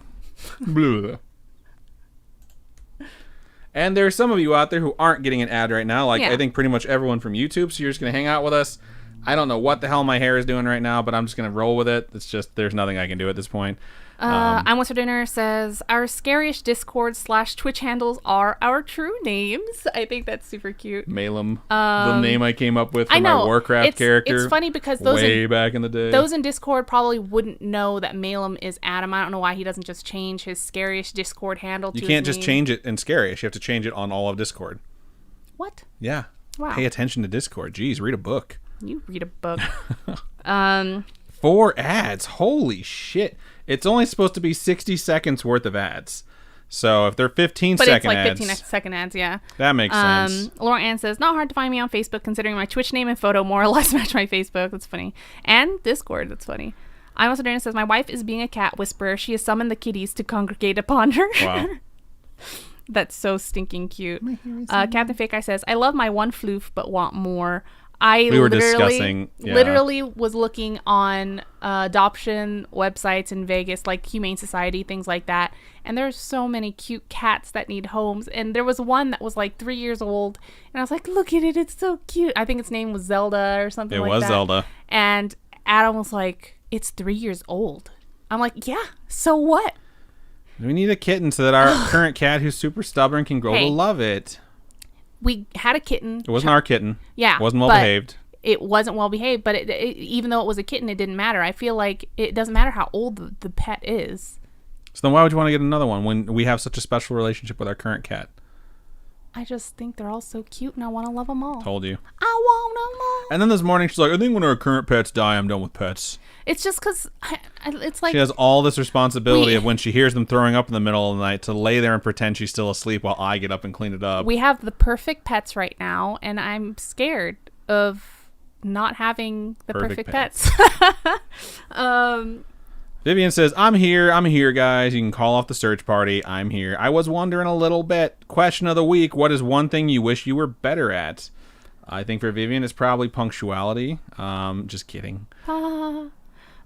And there's some of you out there who aren't getting an ad right now. I think pretty much everyone from YouTube. So you're just going to hang out with us. I don't know what the hell my hair is doing right now, but I'm just going to roll with it. It's just, there's nothing I can do at this point. I'm What's for Dinner says, our Scaryish Discord / Twitch handles are our true names. I think that's super cute. Malum, the name I came up with for my Warcraft character. It's funny because back in the day. Those in Discord probably wouldn't know that Malum is Adam. I don't know why he doesn't just change his Scaryish Discord handle to You can't his just name. change it in Scaryish. You have to change it on all of Discord. What? Yeah. Wow. Pay attention to Discord. Jeez, read a book. You read a book. 4 ads. Holy shit. It's only supposed to be 60 seconds worth of ads. So if they're 15-second But it's like ads, 15-second ads, yeah. That makes sense. Laura Ann says, not hard to find me on Facebook considering my Twitch name and photo more or less match my Facebook. That's funny. And Discord, that's funny. I'm also Dana says, my wife is being a cat whisperer. She has summoned the kitties to congregate upon her. Wow. That's so stinking cute. Captain Fake Eye says, I love my one floof but want more. We were discussing, literally was looking on adoption websites in Vegas, like Humane Society, things like that. And there's so many cute cats that need homes. And there was one that was like 3 years old. And I was like, look at it. It's so cute. I think its name was Zelda or something like that. It was Zelda. And Adam was like, it's 3 years old. I'm like, yeah, so what? We need a kitten so that our current cat, who's super stubborn, can grow to love it. We had a kitten. It wasn't our kitten. Yeah. It wasn't well behaved. It wasn't well behaved, but even though it was a kitten, it didn't matter. I feel like it doesn't matter how old the pet is. So then why would you want to get another one when we have such a special relationship with our current cat? I just think they're all so cute and I want to love them all. Told you. I want them all. And then this morning she's like, I think when our current pets die, I'm done with pets. It's just because it's like... She has all this responsibility of when she hears them throwing up in the middle of the night to lay there and pretend she's still asleep while I get up and clean it up. We have the perfect pets right now, and I'm scared of not having the perfect pets. Vivian says, I'm here, guys. You can call off the search party. I'm here. I was wondering a little bit. Question of the week, what is one thing you wish you were better at? I think for Vivian, it's probably punctuality. Just kidding.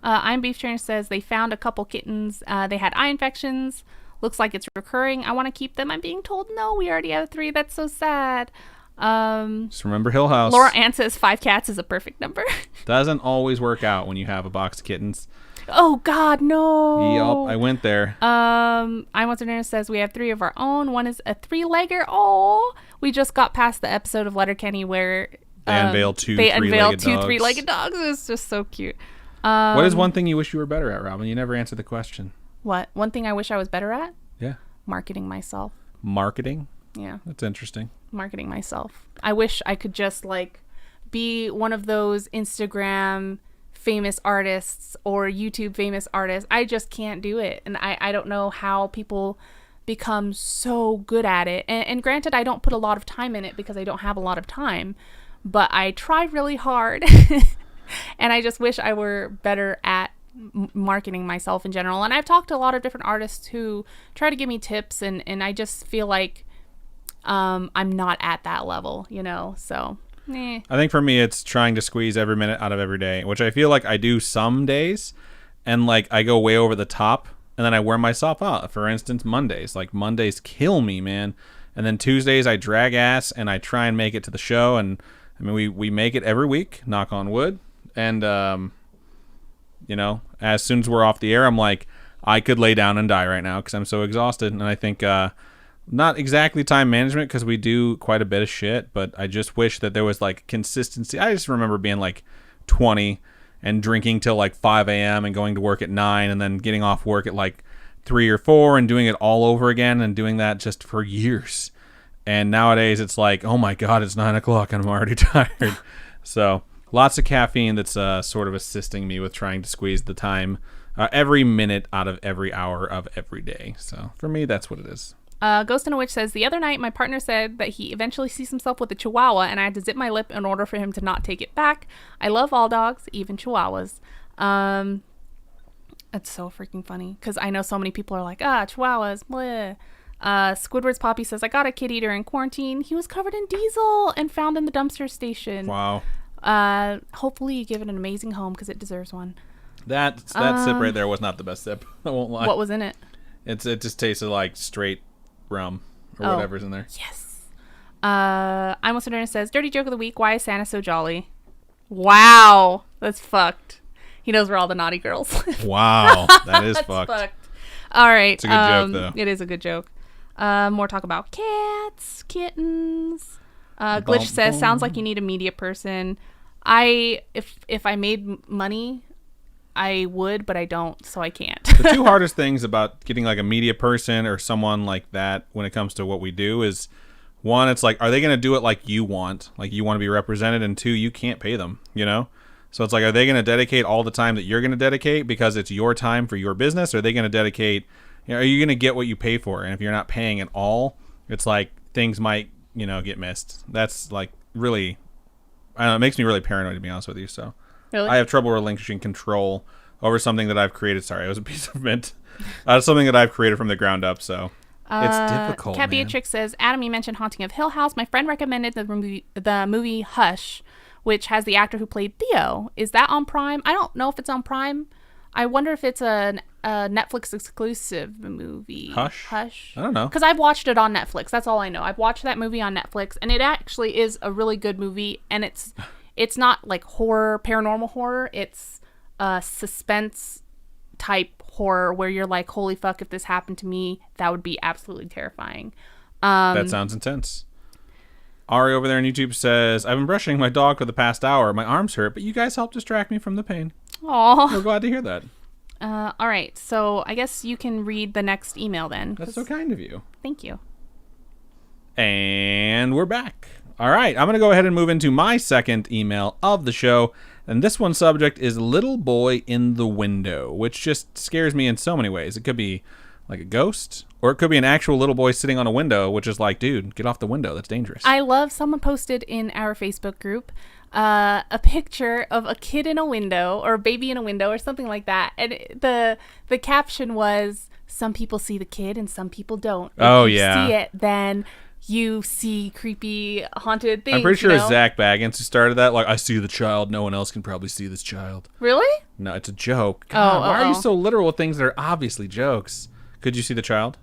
I'm Beef Trainer says they found a couple kittens. They had eye infections. Looks like it's recurring. I want to keep them. I'm being told no, we already have 3. That's so sad. Just remember Hill House. Laura Ann says 5 cats is a perfect number. Doesn't always work out when you have a box of kittens. Oh God, no. Yup, I went there. I'm What's Her says we have 3 of our own. One is a 3-legger. Oh, we just got past the episode of Letterkenny where they unveiled 2 3-legged dogs. It's just so cute. What is one thing you wish you were better at, Robin? You never answered the question. What? One thing I wish I was better at? Yeah. Marketing myself. Marketing? Yeah. That's interesting. Marketing myself. I wish I could just be one of those Instagram famous artists or YouTube famous artists. I just can't do it. And I don't know how people become so good at it. And granted, I don't put a lot of time in it because I don't have a lot of time. But I try really hard. And I just wish I were better at marketing myself in general. And I've talked to a lot of different artists who try to give me tips. And I just feel like I'm not at that level, So, I think for me, it's trying to squeeze every minute out of every day, which I feel like I do some days. And I go way over the top. And then I wear myself out. For instance, Mondays. Mondays kill me, man. And then Tuesdays I drag ass and I try and make it to the show. And I mean, we make it every week, knock on wood. And, you know, as soon as we're off the air, I'm like, I could lay down and die right now because I'm so exhausted. And I think not exactly time management because we do quite a bit of shit, but I just wish that there was like consistency. I just remember being like 20 and drinking till like 5 a.m. and going to work at 9 and then getting off work at like 3 or 4 and doing it all over again and doing that just for years. And nowadays it's like, oh my God, it's 9 o'clock and I'm already tired. So lots of caffeine that's sort of assisting me with trying to squeeze the time every minute out of every hour of every day. So for me, that's what it is. Ghost and a Witch says, the other night my partner said that he eventually sees himself with a chihuahua and I had to zip my lip in order for him to not take it back. I love all dogs, even chihuahuas. It's so freaking funny because I know so many people are like, chihuahuas, bleh. Squidward's Poppy says, I got a kitty during quarantine. He was covered in diesel and found in the dumpster station. Wow. Hopefully you give it an amazing home because it deserves one. That sip right there was not the best sip. I won't lie. What was in it? It just tasted like straight rum or whatever's in there. Yes. I'm almost Moderna says, dirty joke of the week, why is Santa so jolly? Wow. That's fucked. He knows we're all the naughty girls. Wow. That is fucked. All right. It's a good joke, though. It is a good joke. More talk about cats, kittens. Glitch says, sounds like you need a media person. If I made money, I would, but I don't, so I can't. The two hardest things about getting like a media person or someone like that when it comes to what we do is, one, it's like, are they going to do it like you want to be represented? And two, you can't pay them, you know? So it's like, are they going to dedicate all the time that you're going to dedicate because it's your time for your business? Or are they going to dedicate, you know, are you going to get what you pay for? And if you're not paying at all, it's like things might, you know, get missed. That's like really, I don't know, it makes me really paranoid, to be honest with you. So really? I have trouble relinquishing control over something that I've created. Sorry, it was a piece of mint. Something that I've created from the ground up, so it's difficult, Cat Beatrix says, Adam, you mentioned Haunting of Hill House. My friend recommended the movie Hush, which has the actor who played Theo. Is that on Prime? I don't know if it's on Prime. I wonder if it's a Netflix exclusive movie. Hush? I don't know. Because I've watched it on Netflix. That's all I know. I've watched that movie on Netflix, and it actually is a really good movie, and it's not like horror, paranormal horror. It's suspense type horror where you're like, holy fuck, if this happened to me, that would be absolutely terrifying. That sounds intense. Ari over there on YouTube says, I've been brushing my dog for the past hour. My arms hurt, but you guys helped distract me from the pain. Aw. We're glad to hear that. All right, so I guess you can read the next email then. That's so kind of you. Thank you. And we're back. All right, I'm going to go ahead and move into my second email of the show. And this one's subject is Little Boy in the Window, which just scares me in so many ways. It could be like a ghost, or it could be an actual little boy sitting on a window, which is like, dude, get off the window. That's dangerous. I love someone posted in our Facebook group a picture of a kid in a window or a baby in a window or something like that. And the caption was, some people see the kid and some people don't. If you see it, then you see creepy haunted things. I'm pretty sure it's Zach Baggins who started that. Like, I see the child. No one else can probably see this child. Really? No, it's a joke. God, why are you so literal with things that are obviously jokes? Could you see the child?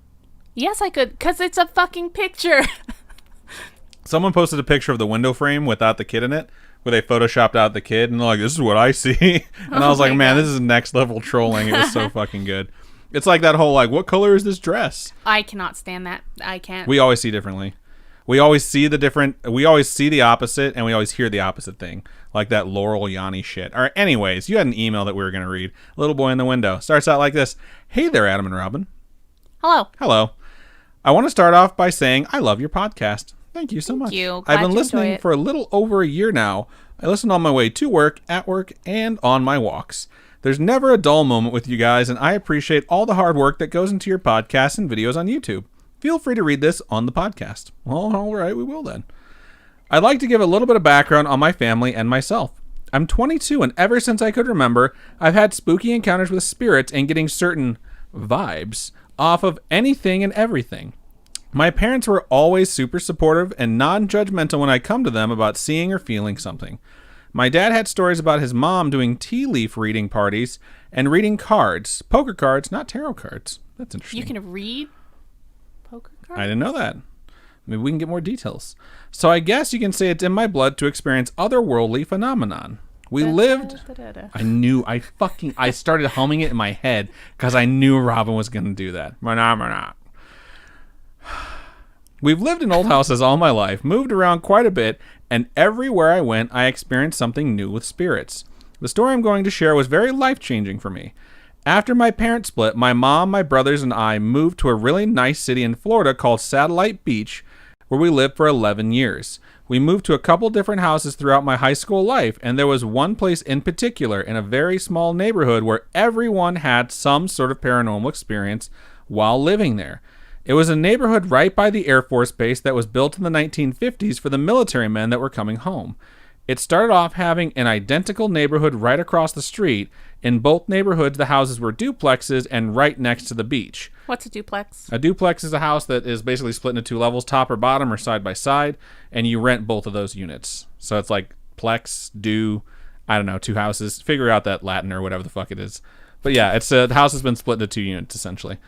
Yes, I could, because it's a fucking picture. Someone posted a picture of the window frame without the kid in it, where they photoshopped out the kid, and they're like, this is what I see. And I was like, man, this is next level trolling. It was so fucking good. It's like that whole, like, what color is this dress? I cannot stand that. I can't. We always see differently. We always see the opposite, and we always hear the opposite thing. Like that Laurel Yanni shit. All right, anyways, you had an email that we were going to read. Little Boy in the Window. Starts out like this. Hey there, Adam and Robin. Hello. Hello. I want to start off by saying I love your podcast. Thank you so much. Thank you. I've been listening for a little over a year now. I listen on my way to work, at work, and on my walks. There's never a dull moment with you guys, and I appreciate all the hard work that goes into your podcasts and videos on YouTube. Feel free to read this on the podcast. Well, all right, we will then. I'd like to give a little bit of background on my family and myself. I'm 22, and ever since I could remember, I've had spooky encounters with spirits and getting certain vibes off of anything and everything. My parents were always super supportive and non-judgmental when I come to them about seeing or feeling something. My dad had stories about his mom doing tea leaf reading parties and reading cards. Poker cards, not tarot cards. That's interesting. You can read poker cards? I didn't know that. Maybe we can get more details. So I guess you can say it's in my blood to experience otherworldly phenomenon. We lived... I started humming it in my head because I knew Robin was going to do that. We've lived in old houses all my life, moved around quite a bit, and everywhere I went, I experienced something new with spirits. The story I'm going to share was very life-changing for me. After my parents split, my mom, my brothers, and I moved to a really nice city in Florida called Satellite Beach, where we lived for 11 years. We moved to a couple different houses throughout my high school life, and there was one place in particular in a very small neighborhood where everyone had some sort of paranormal experience while living there. It was a neighborhood right by the Air Force Base that was built in the 1950s for the military men that were coming home. It started off having an identical neighborhood right across the street. In both neighborhoods, the houses were duplexes and right next to the beach. What's a duplex? A duplex is a house that is basically split into two levels, top or bottom or side by side, and you rent both of those units. So it's like plex, two houses. Figure out that Latin or whatever the fuck it is. But yeah, the house has been split into two units, essentially.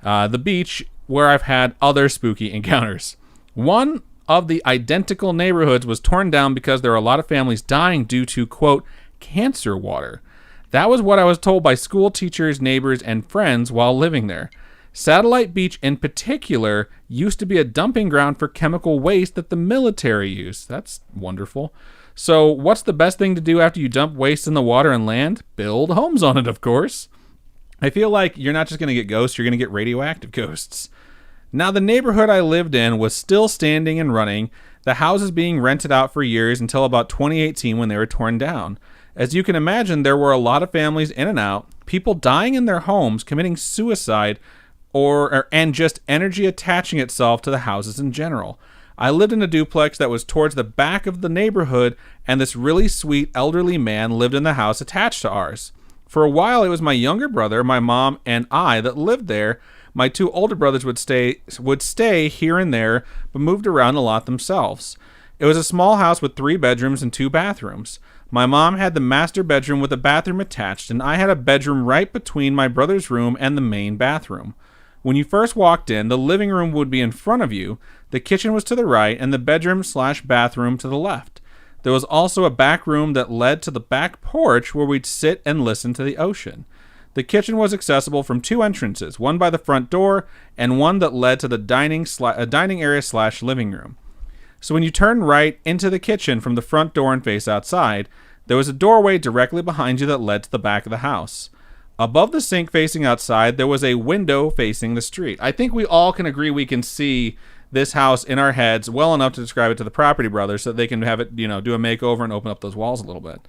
The beach, where I've had other spooky encounters. One of the identical neighborhoods was torn down because there were a lot of families dying due to, quote, cancer water. That was what I was told by school teachers, neighbors, and friends while living there. Satellite Beach in particular used to be a dumping ground for chemical waste that the military used. That's wonderful. So what's the best thing to do after you dump waste in the water and land? Build homes on it, of course. I feel like you're not just going to get ghosts, you're going to get radioactive ghosts. Now, the neighborhood I lived in was still standing and running, the houses being rented out for years until about 2018 when they were torn down. As you can imagine, there were a lot of families in and out, people dying in their homes, committing suicide, and just energy attaching itself to the houses in general. I lived in a duplex that was towards the back of the neighborhood, and this really sweet elderly man lived in the house attached to ours. For a while, it was my younger brother, my mom, and I that lived there. My two older brothers would stay here and there, but moved around a lot themselves. It was a small house with 3 bedrooms and 2 bathrooms. My mom had the master bedroom with a bathroom attached, and I had a bedroom right between my brother's room and the main bathroom. When you first walked in, the living room would be in front of you, the kitchen was to the right, and the bedroom/bathroom to the left. There was also a back room that led to the back porch where we'd sit and listen to the ocean. The kitchen was accessible from 2 entrances, one by the front door and one that led to the dining area/living room. So when you turn right into the kitchen from the front door and face outside, there was a doorway directly behind you that led to the back of the house. Above the sink facing outside, there was a window facing the street. I think we all can agree we can see this house in our heads well enough to describe it to the property brothers so that they can have it, do a makeover and open up those walls a little bit.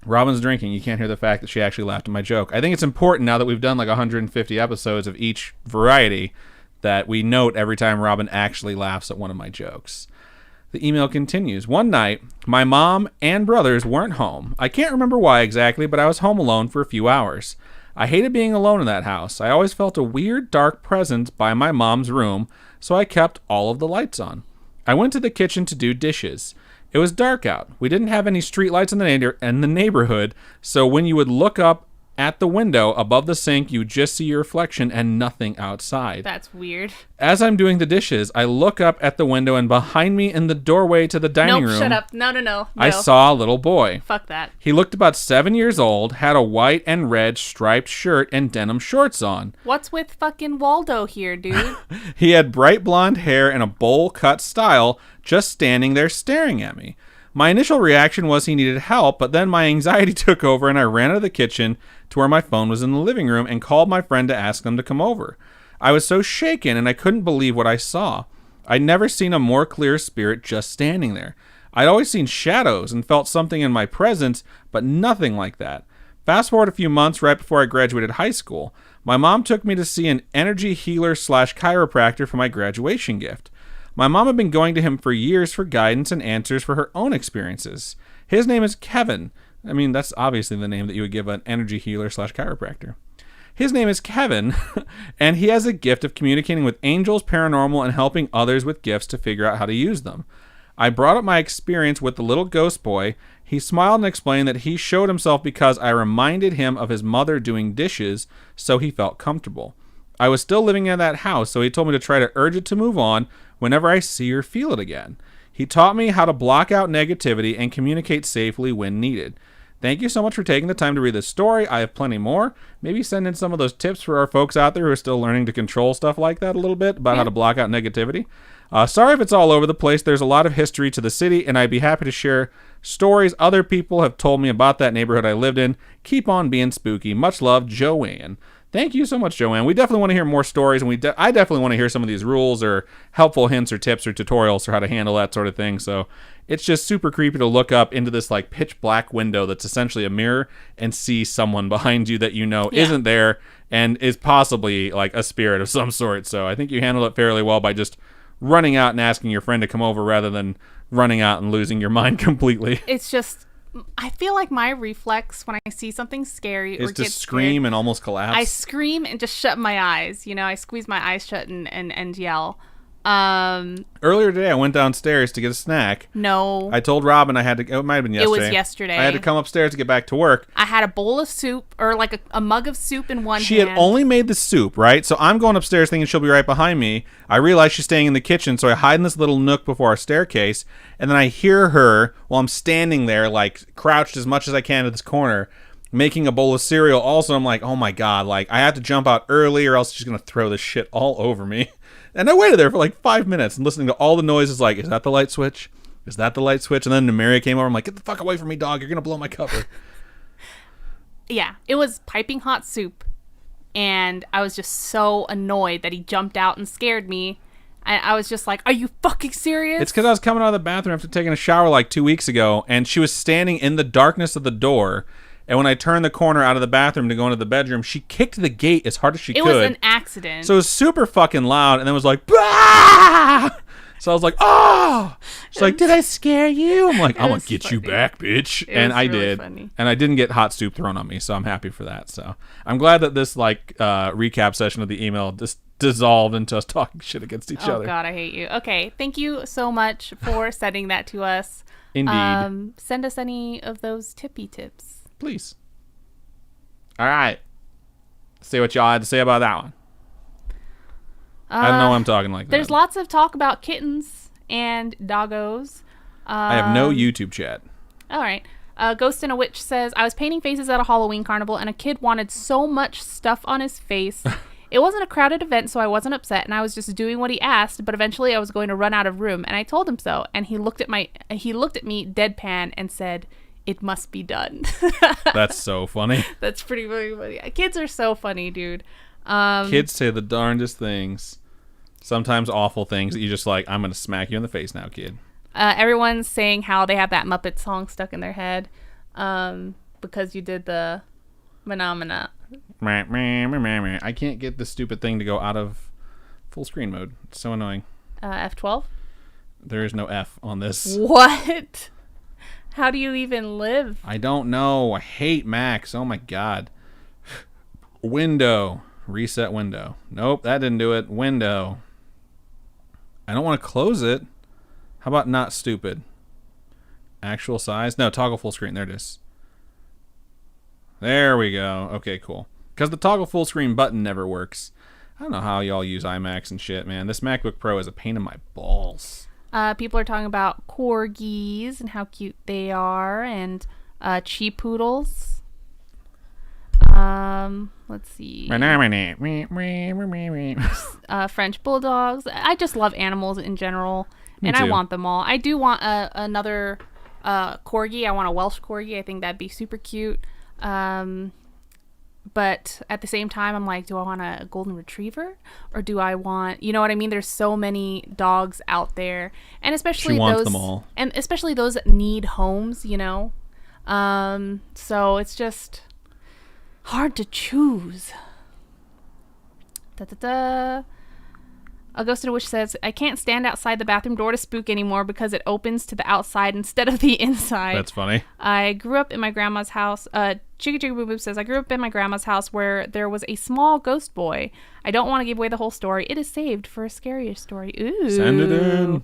Robin's drinking. You can't hear the fact that she actually laughed at my joke. I think it's important now that we've done like 150 episodes of each variety that we note every time Robin actually laughs at one of my jokes. The email continues. One night, my mom and brothers weren't home. I can't remember why exactly, but I was home alone for a few hours. I hated being alone in that house. I always felt a weird, dark presence by my mom's room, so I kept all of the lights on. I went to the kitchen to do dishes. It was dark out. We didn't have any street lights in the neighborhood, so when you would look up at the window above the sink, you just see your reflection and nothing outside. That's weird. As I'm doing the dishes, I look up at the window, and behind me in the doorway to the dining room... Nope, shut up. No. I saw a little boy. Fuck that. He looked about 7 years old, had a white and red striped shirt and denim shorts on. What's with fucking Waldo here, dude? He had bright blonde hair in a bowl-cut style, just standing there staring at me. My initial reaction was he needed help, but then my anxiety took over and I ran out of the kitchen to where my phone was in the living room and called my friend to ask them to come over. I was so shaken and I couldn't believe what I saw. I'd never seen a more clear spirit just standing there. I'd always seen shadows and felt something in my presence, but nothing like that. Fast forward a few months right before I graduated high school. My mom took me to see an energy healer/chiropractor for my graduation gift. My mom had been going to him for years for guidance and answers for her own experiences. His name is Kevin. I mean, that's obviously the name that you would give an energy healer/chiropractor. His name is Kevin, and he has a gift of communicating with angels, paranormal, and helping others with gifts to figure out how to use them. I brought up my experience with the little ghost boy. He smiled and explained that he showed himself because I reminded him of his mother doing dishes, so he felt comfortable. I was still living in that house, so he told me to try to urge it to move on, whenever I see or feel it again. He taught me how to block out negativity and communicate safely when needed. Thank you so much for taking the time to read this story. I have plenty more. Maybe send in some of those tips for our folks out there who are still learning to control stuff like that a little bit, about how to block out negativity. Sorry if it's all over the place. There's a lot of history to the city, and I'd be happy to share stories other people have told me about that neighborhood I lived in. Keep on being spooky. Much love, Joanne. Thank you so much, Joanne. We definitely want to hear more stories, and I definitely want to hear some of these rules or helpful hints or tips or tutorials for how to handle that sort of thing. So it's just super creepy to look up into this like pitch black window that's essentially a mirror and see someone behind you that you know isn't there and is possibly like a spirit of some sort. So I think you handled it fairly well by just running out and asking your friend to come over rather than running out and losing your mind completely. It's just, I feel like my reflex when I see something scary is or to get scream scared, and almost collapse. I scream and just shut my eyes. You know, I squeeze my eyes shut and yell. Earlier today, I went downstairs to get a snack. No. I told Robin I had to, it might have been yesterday. It was yesterday. I had to come upstairs to get back to work. I had a bowl of soup, or like a mug of soup in one hand. She had only made the soup, right? So I'm going upstairs thinking she'll be right behind me. I realize she's staying in the kitchen, so I hide in this little nook before our staircase, and then I hear her while I'm standing there, like, crouched as much as I can to this corner, making a bowl of cereal. Also, I'm like, oh my God, like, I have to jump out early or else she's going to throw this shit all over me. And I waited there for like 5 minutes and listening to all the noises like, is that the light switch? Is that the light switch? And then Namaria came over. I'm like, get the fuck away from me, dog. You're going to blow my cover. Yeah, it was piping hot soup. And I was just so annoyed that he jumped out and scared me. And I was just like, are you fucking serious? It's because I was coming out of the bathroom after taking a shower like 2 weeks ago. And she was standing in the darkness of the door. And when I turned the corner out of the bathroom to go into the bedroom, she kicked the gate as hard as she could. It was an accident. So it was super fucking loud, and then it was like, bah! So I was like, oh! She's like, did I scare you? I'm like, I'm going to get you back, bitch. And I did. Funny. And I didn't get hot soup thrown on me, so I'm happy for that. So I'm glad that this like recap session of the email just dissolved into us talking shit against each other. Oh, God, I hate you. Okay, thank you so much for sending that to us. Indeed. Send us any of those tippy tips. Please. All right. See what y'all had to say about that one. I don't know why I'm talking like that. There's lots of talk about kittens and doggos. I have no YouTube chat. All right. Ghost in a Witch says, I was painting faces at a Halloween carnival and a kid wanted so much stuff on his face. It wasn't a crowded event, so I wasn't upset, and I was just doing what he asked, but eventually I was going to run out of room, and I told him so, and he looked at me deadpan and said, it must be done. That's so funny. That's pretty funny. Kids are so funny, dude. Kids say the darndest things. Sometimes awful things that you just like, I'm going to smack you in the face now, kid. Everyone's saying how they have that Muppet song stuck in their head because you did the phenomena. I can't get this stupid thing to go out of full screen mode. It's so annoying. F12? There is no F on this. What? How do you even live? I don't know. I hate Macs. Oh my God. Window. Reset window. Nope, that didn't do it. Window. I don't want to close it. How about not stupid? Actual size? No, toggle full screen. There it is. There we go. Okay, cool. Because the toggle full screen button never works. I don't know how y'all use iMacs and shit, man. This MacBook Pro is a pain in my balls. People are talking about corgis and how cute they are, and chi poodles. Let's see. French bulldogs. I just love animals in general, and I want them all. I do want another corgi. I want a Welsh corgi. I think that'd be super cute. But at the same time, I'm like, do I want a golden retriever, or do I want, you know what I mean? There's so many dogs out there, and especially those, them all. And especially those that need homes, you know. So it's just hard to choose. A Ghost in a Witch says, I can't stand outside the bathroom door to spook anymore because it opens to the outside instead of the inside. That's funny. I grew up in my grandma's house. Chigga Chigga Boo Boo says, I grew up in my grandma's house where there was a small ghost boy. I don't want to give away the whole story. It is saved for a Scaryish story. Ooh. Send it in.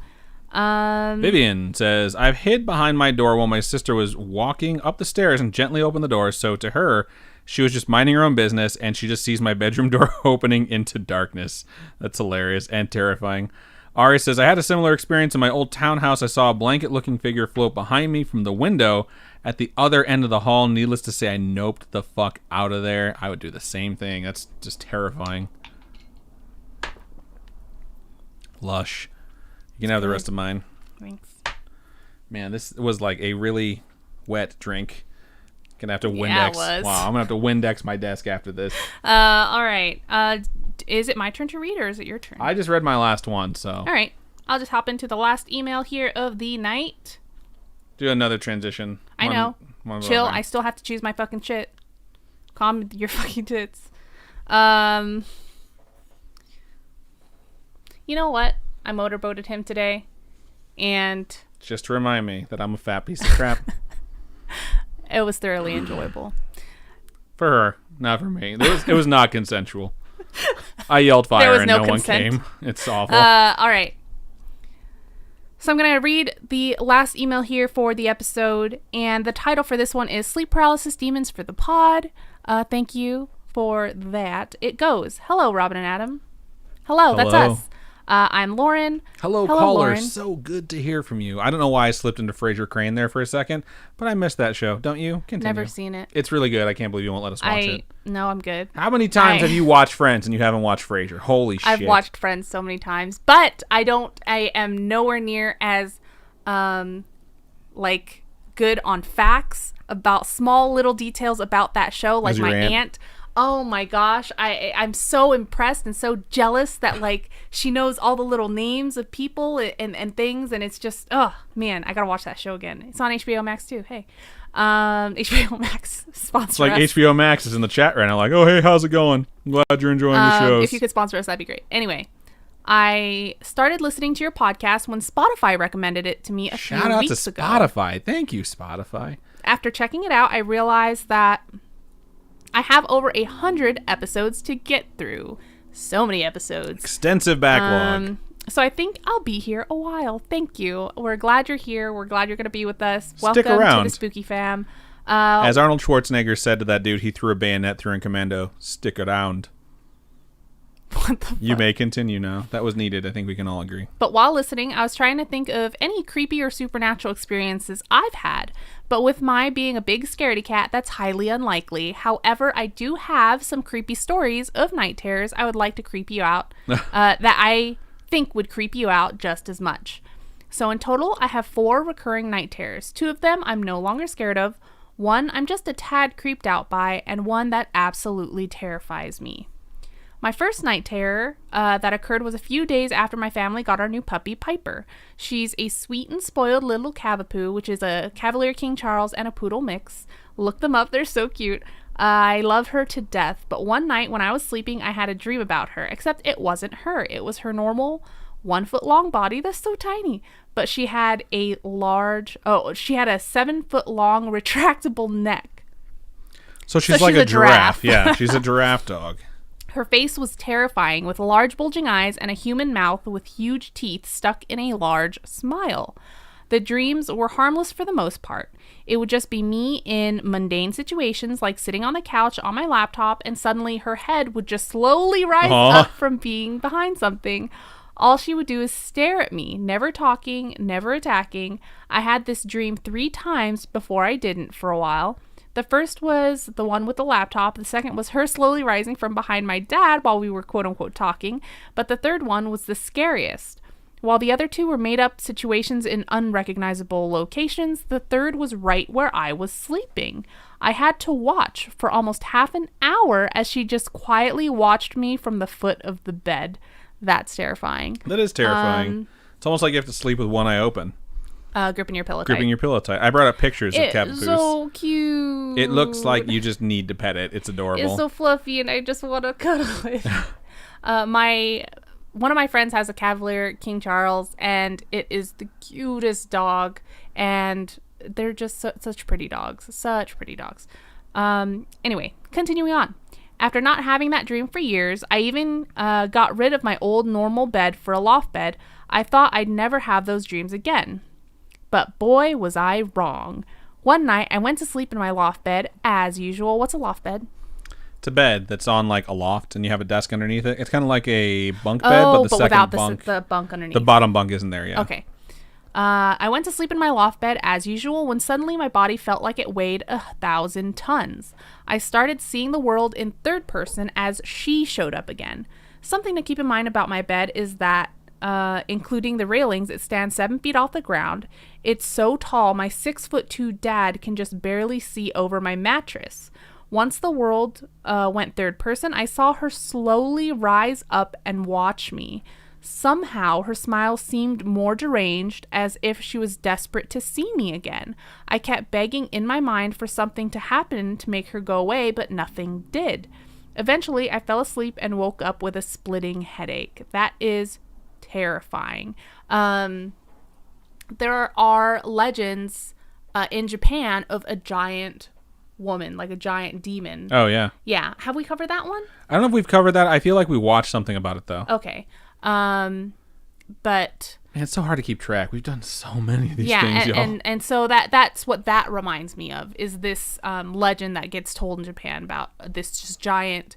Vivian says, I've hid behind my door while my sister was walking up the stairs and gently opened the door. So to her, she was just minding her own business, and she just sees my bedroom door opening into darkness. That's hilarious and terrifying. Ari says, I had a similar experience in my old townhouse. I saw a blanket-looking figure float behind me from the window at the other end of the hall. Needless to say, I noped the fuck out of there. I would do the same thing. That's just terrifying. Lush. You can have the rest of mine. Thanks. Man, this was like a really wet drink. Gonna have to Windex. Yeah, it was. Wow, I'm gonna have to Windex my desk after this. All right. Is it my turn to read, or is it your turn? I just read my last one, so. All right. I'll just hop into the last email here of the night. Do another transition. I know. Chill. I still have to choose my fucking shit. Calm your fucking tits. You know what? I motorboated him today, and just to remind me that I'm a fat piece of crap. It was thoroughly enjoyable. For her, not for me. It was not consensual. I yelled fire and no one came. It's awful. All right. So I'm going to read the last email here for the episode, and the title for this one is Sleep Paralysis Demons for the Pod. Thank you for that. It goes, Hello, Robin and Adam. Hello. That's us. I'm Lauren. Hello, caller. Lauren. So good to hear from you. I don't know why I slipped into Frasier Crane there for a second, but I missed that show. Don't you? Continue. Never seen it. It's really good. I can't believe you won't let us watch it. No, I'm good. How many times have you watched Friends and you haven't watched Frasier? Holy shit. I've watched Friends so many times, but I am nowhere near as, good on facts about small little details about that show, like my aunt. Oh my gosh, I'm so impressed and so jealous that she knows all the little names of people and things, and it's just, oh man, I gotta watch that show again. It's on HBO Max too. Hey, HBO Max sponsor It's like us. HBO Max is in the chat right now, like, oh hey, how's it going? I'm glad you're enjoying the shows. If you could sponsor us, that'd be great. Anyway, I started listening to your podcast when Spotify recommended it to me a few weeks ago. Shout out to Spotify. Thank you, Spotify. After checking it out, I realized that I have over 100 episodes to get through. So many episodes. Extensive backlog. So I think I'll be here a while. Thank you. We're glad you're here. We're glad you're going to be with us. Stick Welcome around. to the Spooky Fam. As Arnold Schwarzenegger said to that dude he threw a bayonet through in Commando, stick around. What the fuck? You may continue now. That was needed. I think we can all agree. But while listening, I was trying to think of any creepy or supernatural experiences I've had. But with my being a big scaredy cat, that's highly unlikely. However, I do have some creepy stories of night terrors I would like to creep you out that I think would creep you out just as much. So in total, I have 4 recurring night terrors. 2 of them I'm no longer scared of. 1 I'm just a tad creeped out by, and 1 that absolutely terrifies me. My first night terror that occurred was a few days after my family got our new puppy, Piper. She's a sweet and spoiled little Cavapoo, which is a Cavalier King Charles and a Poodle mix. Look them up, they're so cute. I love her to death, but one night when I was sleeping, I had a dream about her, except it wasn't her. It was her normal 1-foot-long body. That's so tiny. But she had a 7-foot-long retractable neck. So she's like a giraffe. Yeah, she's a giraffe dog. Her face was terrifying, with large bulging eyes and a human mouth with huge teeth stuck in a large smile. The dreams were harmless for the most part. It would just be me in mundane situations, like sitting on the couch on my laptop, and suddenly her head would just slowly rise up from being behind something. All she would do is stare at me, never talking, never attacking. I had this dream 3 times before I didn't for a while. The first was the one with the laptop. The second was her slowly rising from behind my dad while we were quote-unquote talking. But the third one was the scariest. While the other 2 were made-up situations in unrecognizable locations, the third was right where I was sleeping. I had to watch for almost half an hour as she just quietly watched me from the foot of the bed. That's terrifying. That is terrifying. It's almost like you have to sleep with one eye open. Gripping your pillow tight. Gripping your pillow tight. I brought up pictures of Cavapoos. It's so cute. It looks like you just need to pet it. It's adorable. It's so fluffy, and I just want to cuddle it. One of my friends has a Cavalier King Charles, and it is the cutest dog, and they're just such pretty dogs. Such pretty dogs. Anyway, continuing on. After not having that dream for years, I even got rid of my old normal bed for a loft bed. I thought I'd never have those dreams again. But boy, was I wrong. One night, I went to sleep in my loft bed, as usual. What's a loft bed? It's a bed that's on like a loft, and you have a desk underneath it. It's kind of like a bunk bed, but the second without bunk, the bunk underneath. the bottom bunk isn't there. Yeah. Okay. I went to sleep in my loft bed as usual when suddenly my body felt like it weighed 1,000 tons. I started seeing the world in third person as she showed up again. Something to keep in mind about my bed is that, including the railings, it stands 7 feet off the ground. It's so tall, my 6'2" dad can just barely see over my mattress. Once the world went third person, I saw her slowly rise up and watch me. Somehow, her smile seemed more deranged, as if she was desperate to see me again. I kept begging in my mind for something to happen to make her go away, but nothing did. Eventually, I fell asleep and woke up with a splitting headache. That is terrifying. There are legends in Japan of a giant woman, like a giant demon. Oh, yeah. Yeah. Have we covered that one? I don't know if we've covered that. I feel like we watched something about it, though. Okay. But Man, it's so hard to keep track. We've done so many of these yeah, things, y'all. and so that's what that reminds me of, is this legend that gets told in Japan about this just giant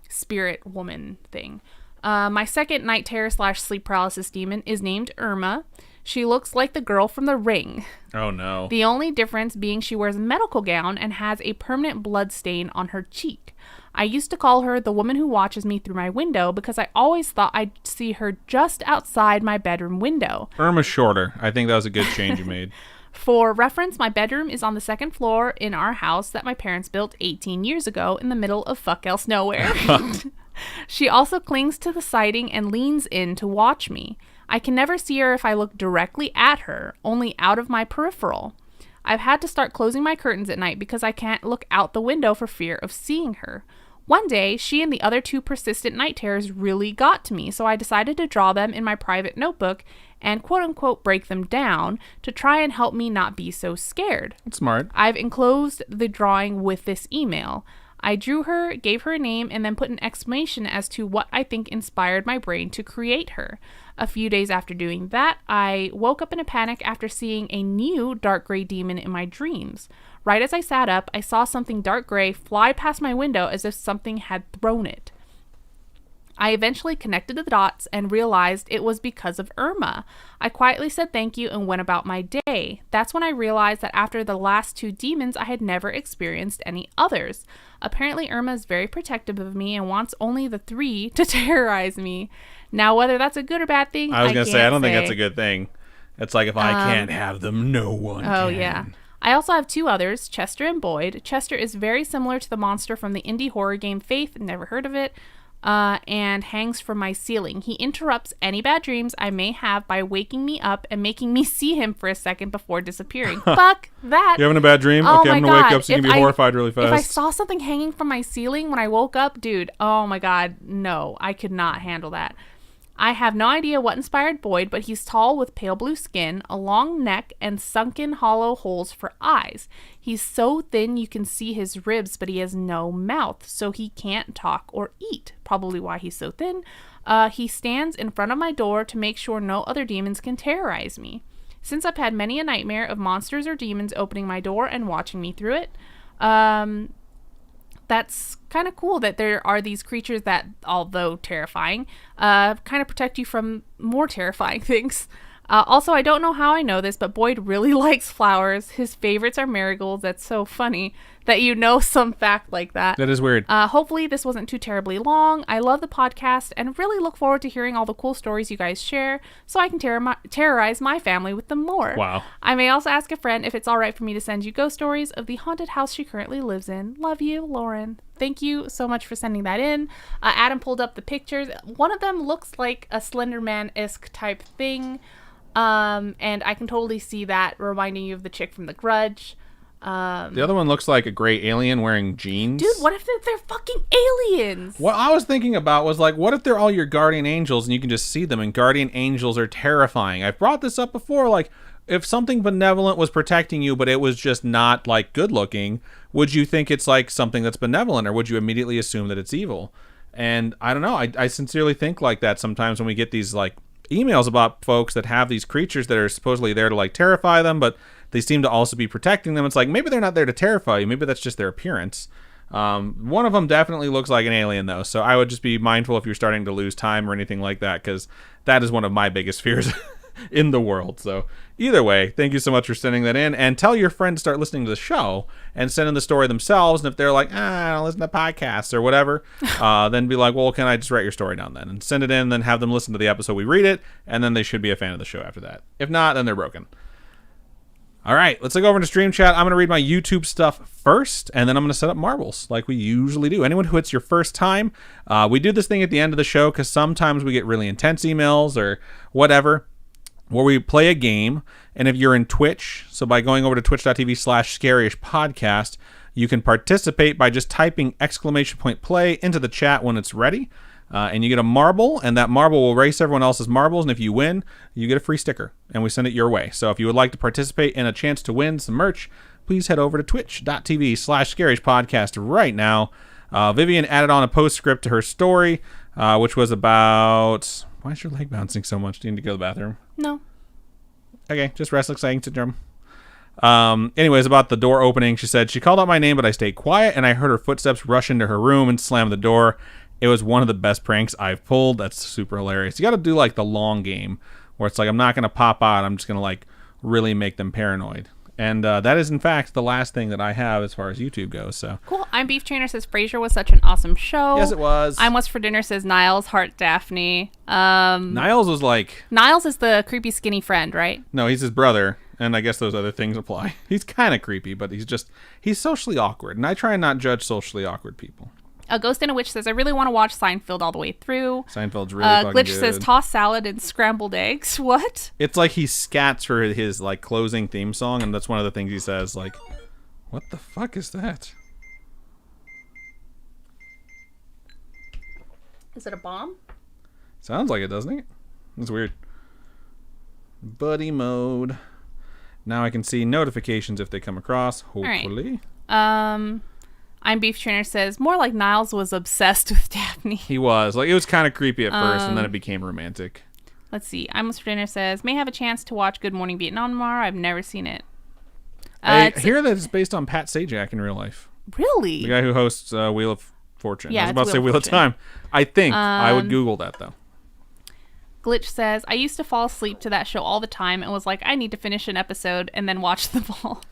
spirit woman thing. My second night terror / sleep paralysis demon is named Irma. She looks like the girl from The Ring. Oh, no. The only difference being she wears a medical gown and has a permanent blood stain on her cheek. I used to call her the woman who watches me through my window because I always thought I'd see her just outside my bedroom window. Irma's shorter. I think that was a good change you made. For reference, my bedroom is on the second floor in our house that my parents built 18 years ago in the middle of fuck else nowhere. She also clings to the siding and leans in to watch me. I can never see her if I look directly at her, only out of my peripheral. I've had to start closing my curtains at night because I can't look out the window for fear of seeing her. One day, she and the other two persistent night terrors really got to me, so I decided to draw them in my private notebook and quote-unquote break them down to try and help me not be so scared. That's smart. I've enclosed the drawing with this email. I drew her, gave her a name, and then put an explanation as to what I think inspired my brain to create her. A few days after doing that, I woke up in a panic after seeing a new dark gray demon in my dreams. Right as I sat up, I saw something dark gray fly past my window as if something had thrown it. I eventually connected the dots and realized it was because of Irma. I quietly said thank you and went about my day. That's when I realized that after the last two demons, I had never experienced any others. Apparently, Irma is very protective of me and wants only the three to terrorize me. Now, whether that's a good or bad thing, I was going to say, I don't think say. that's a good thing. It's like, if I can't have them, no one can. Oh, yeah. I also have two others, Chester and Boyd. Chester is very similar to the monster from the indie horror game Faith, never heard of it, and hangs from my ceiling. He interrupts any bad dreams I may have by waking me up and making me see him for a second before disappearing. Fuck that. You having a bad dream? Oh okay, I'm my going to wake God. up so you can If be horrified really fast. If I saw something hanging from my ceiling when I woke up, dude, oh my God, no, I could not handle that. I have no idea what inspired Boyd, but he's tall with pale blue skin, a long neck, and sunken hollow holes for eyes. He's so thin you can see his ribs, but he has no mouth, so he can't talk or eat. Probably why he's so thin. He stands in front of my door to make sure no other demons can terrorize me. Since I've had many a nightmare of monsters or demons opening my door and watching me through it, that's kind of cool that there are these creatures that, although terrifying, kind of protect you from more terrifying things. Also, I don't know how I know this, but Boyd really likes flowers. His favorites are marigolds. That's so funny that you know some fact like that. That is weird. Hopefully this wasn't too terribly long. I love the podcast and really look forward to hearing all the cool stories you guys share so I can terrorize my family with them more. Wow. I may also ask a friend if it's all right for me to send you ghost stories of the haunted house she currently lives in. Love you, Lauren. Thank you so much for sending that in. Adam pulled up the pictures. One of them looks like a Slender Man-esque type thing. And I can totally see that reminding you of the chick from The Grudge. The other one looks like a gray alien wearing jeans. Dude, what if they're fucking aliens? What I was thinking about was, like, what if they're all your guardian angels and you can just see them, and guardian angels are terrifying? I've brought this up before, like, if something benevolent was protecting you, but it was just not, like, good looking, would you think it's, like, something that's benevolent, or would you immediately assume that it's evil? And I don't know, I sincerely think like that sometimes when we get these, like, emails about folks that have these creatures that are supposedly there to, like, terrify them, but they seem to also be protecting them. It's like, maybe they're not there to terrify you. Maybe that's just their appearance. One of them definitely looks like an alien, though, so I would just be mindful if you're starting to lose time or anything like that, because that is one of my biggest fears in the world. So either way, thank you so much for sending that in, and tell your friend to start listening to the show and send in the story themselves. And if they're like, I don't listen to podcasts or whatever, then be like, well, can I just write your story down then? And send it in, and then have them listen to the episode, we read it, and then they should be a fan of the show after that. If not, then they're broken. All right, let's go over to Stream Chat. I'm going to read my YouTube stuff first, and then I'm going to set up marbles like we usually do. Anyone who it's your first time, we do this thing at the end of the show because sometimes we get really intense emails or whatever, where we play a game. And if you're in Twitch, so by going over to twitch.tv/Scaryish Podcast, you can participate by just typing !play into the chat when it's ready. And you get a marble, and that marble will erase everyone else's marbles. And if you win, you get a free sticker, and we send it your way. So if you would like to participate in a chance to win some merch, please head over to twitch.tv/Scaryish Podcast right now. Vivian added on a postscript to her story, which was about... Why is your leg bouncing so much? Do you need to go to the bathroom? No. Okay, just restless leg syndrome. Anyways, about the door opening, she said, she called out my name, but I stayed quiet, and I heard her footsteps rush into her room and slam the door. It was one of the best pranks I've pulled. That's super hilarious. You got to do like the long game where it's like, I'm not going to pop out. I'm just going to like really make them paranoid. And that is, in fact, the last thing that I have as far as YouTube goes. So cool. I'm Beef Trainer says Frasier was such an awesome show. Yes, it was. I'm What's for Dinner says Niles, Heart Daphne. Niles was like... Niles is the creepy skinny friend, right? No, he's his brother. And I guess those other things apply. He's kind of creepy, but he's socially awkward. And I try and not judge socially awkward people. A Ghost and a Witch says, I really want to watch Seinfeld all the way through. Seinfeld's really fucking Glitch good. says, toss salad and scrambled eggs. What? It's like he scats for his like closing theme song, and that's one of the things he says, like, what the fuck is that? Is it a bomb? Sounds like it, doesn't it? That's weird. Buddy mode. Now I can see notifications if they come across, hopefully. All right. I'm Beef Trainer says, more like Niles was obsessed with Daphne. He was. Like, it was kind of creepy at first, and then it became romantic. Let's see. I'm What's for Dinner says, may have a chance to watch Good Morning Vietnam tomorrow. I've never seen it. I hear that it's based on Pat Sajak in real life. Really? The guy who hosts Wheel of Fortune. Yeah, I was about to say Wheel of Time. I think. I would Google that, though. Glitch says, I used to fall asleep to that show all the time and was like, I need to finish an episode and then watch them all.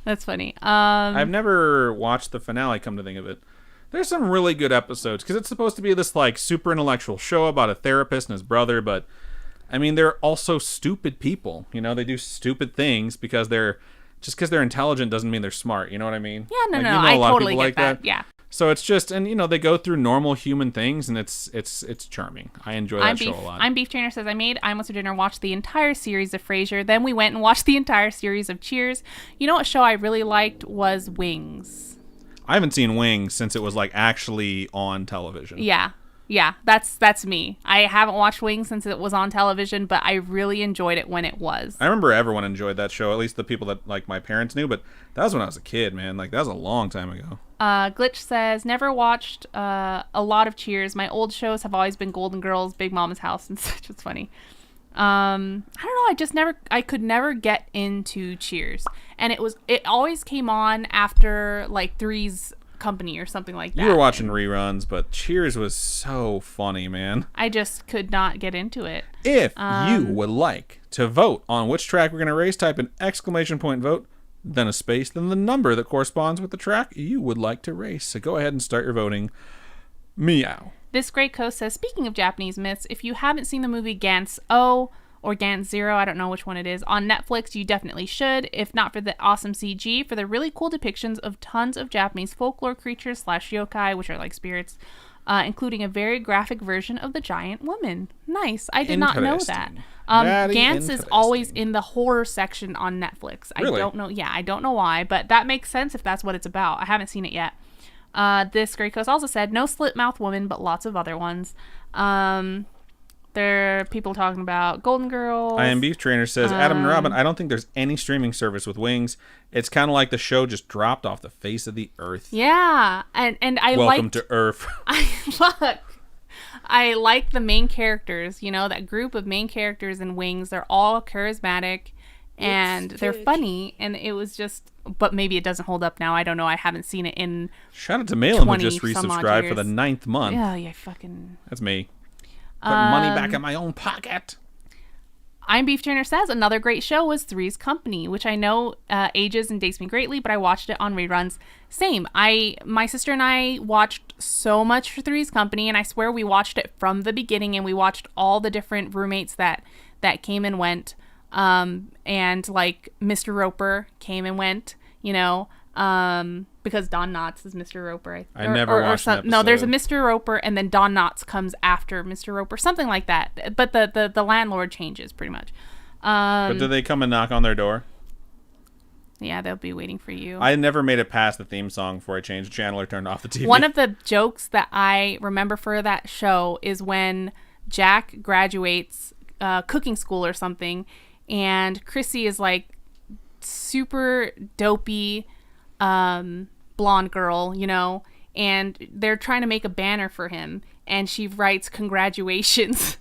That's funny. I've never watched the finale, come to think of it. There's some really good episodes, because it's supposed to be this like super intellectual show about a therapist and his brother, but I mean, they're also stupid people. You know, they do stupid things because they're intelligent doesn't mean they're smart. You know what I mean? Yeah, no, like, no, you know, I a lot totally of people get like that. Yeah. So it's just, and you know, they go through normal human things, and it's charming. I enjoy that show a lot. I'm Beef Trainer says, I made I'm What's for Dinner watch the entire series of Frasier. Then we went and watched the entire series of Cheers. You know what show I really liked was Wings. I haven't seen Wings since it was like actually on television. Yeah, that's me. I haven't watched Wings since it was on television, but I really enjoyed it when it was. I remember everyone enjoyed that show, at least the people that like my parents knew, but that was when I was a kid, man. Like, that was a long time ago. Glitch says, never watched a lot of Cheers. My old shows have always been Golden Girls, Big Mama's House, and such. It's funny. I don't know. I could never get into Cheers. And it always came on after like Three's Company or something like that. You were watching reruns, but Cheers was so funny, man. I just could not get into it. If you would like to vote on which track we're going to race, type an ! Vote, then a space, then the number that corresponds with the track you would like to race. So go ahead and start your voting. Meow. This Great Coast says, speaking of Japanese myths, if you haven't seen the movie Gantz O or Gantz Zero, I don't know which one it is, on Netflix, you definitely should. If not for the awesome CG, for the really cool depictions of tons of Japanese folklore creatures / yokai, which are like spirits, including a very graphic version of the giant woman. Nice. I did not know that. Gantz is always in the horror section on Netflix. Really? I don't know. Yeah, I don't know why, but that makes sense if that's what it's about. I haven't seen it yet. This Great Coast also said, no slit mouth woman, but lots of other ones. There are people talking about Golden Girls. I Am Beef Trainer says, Adam and Robin, I don't think there's any streaming service with Wings. It's kind of like the show just dropped off the face of the earth. Yeah, and I Welcome to Earth. I like the main characters, you know, that group of main characters in Wings. They're all charismatic, and they're funny, and it was just, but maybe it doesn't hold up now. I don't know. I haven't seen it in Shout out to Malin who just resubscribed for the 9th month. Yeah, fucking. That's me. Putting money back in my own pocket. I'm Beef Turner says another great show was Three's Company, which I know ages and dates me greatly, but I watched it on reruns. Same. My sister and I watched so much for Three's Company, and I swear we watched it from the beginning, and we watched all the different roommates that came and went. And like Mr. Roper came and went, because Don Knotts is Mr. Roper. I never watched an episode. No, there's a Mr. Roper, and then Don Knotts comes after Mr. Roper, something like that. But the landlord changes pretty much. But do they come and knock on their door? Yeah, they'll be waiting for you. I never made it past the theme song before I changed the channel or turned off the TV. One of the jokes that I remember for that show is when Jack graduates cooking school or something, and Chrissy is like super dopey blonde girl, and they're trying to make a banner for him, and she writes congratulations.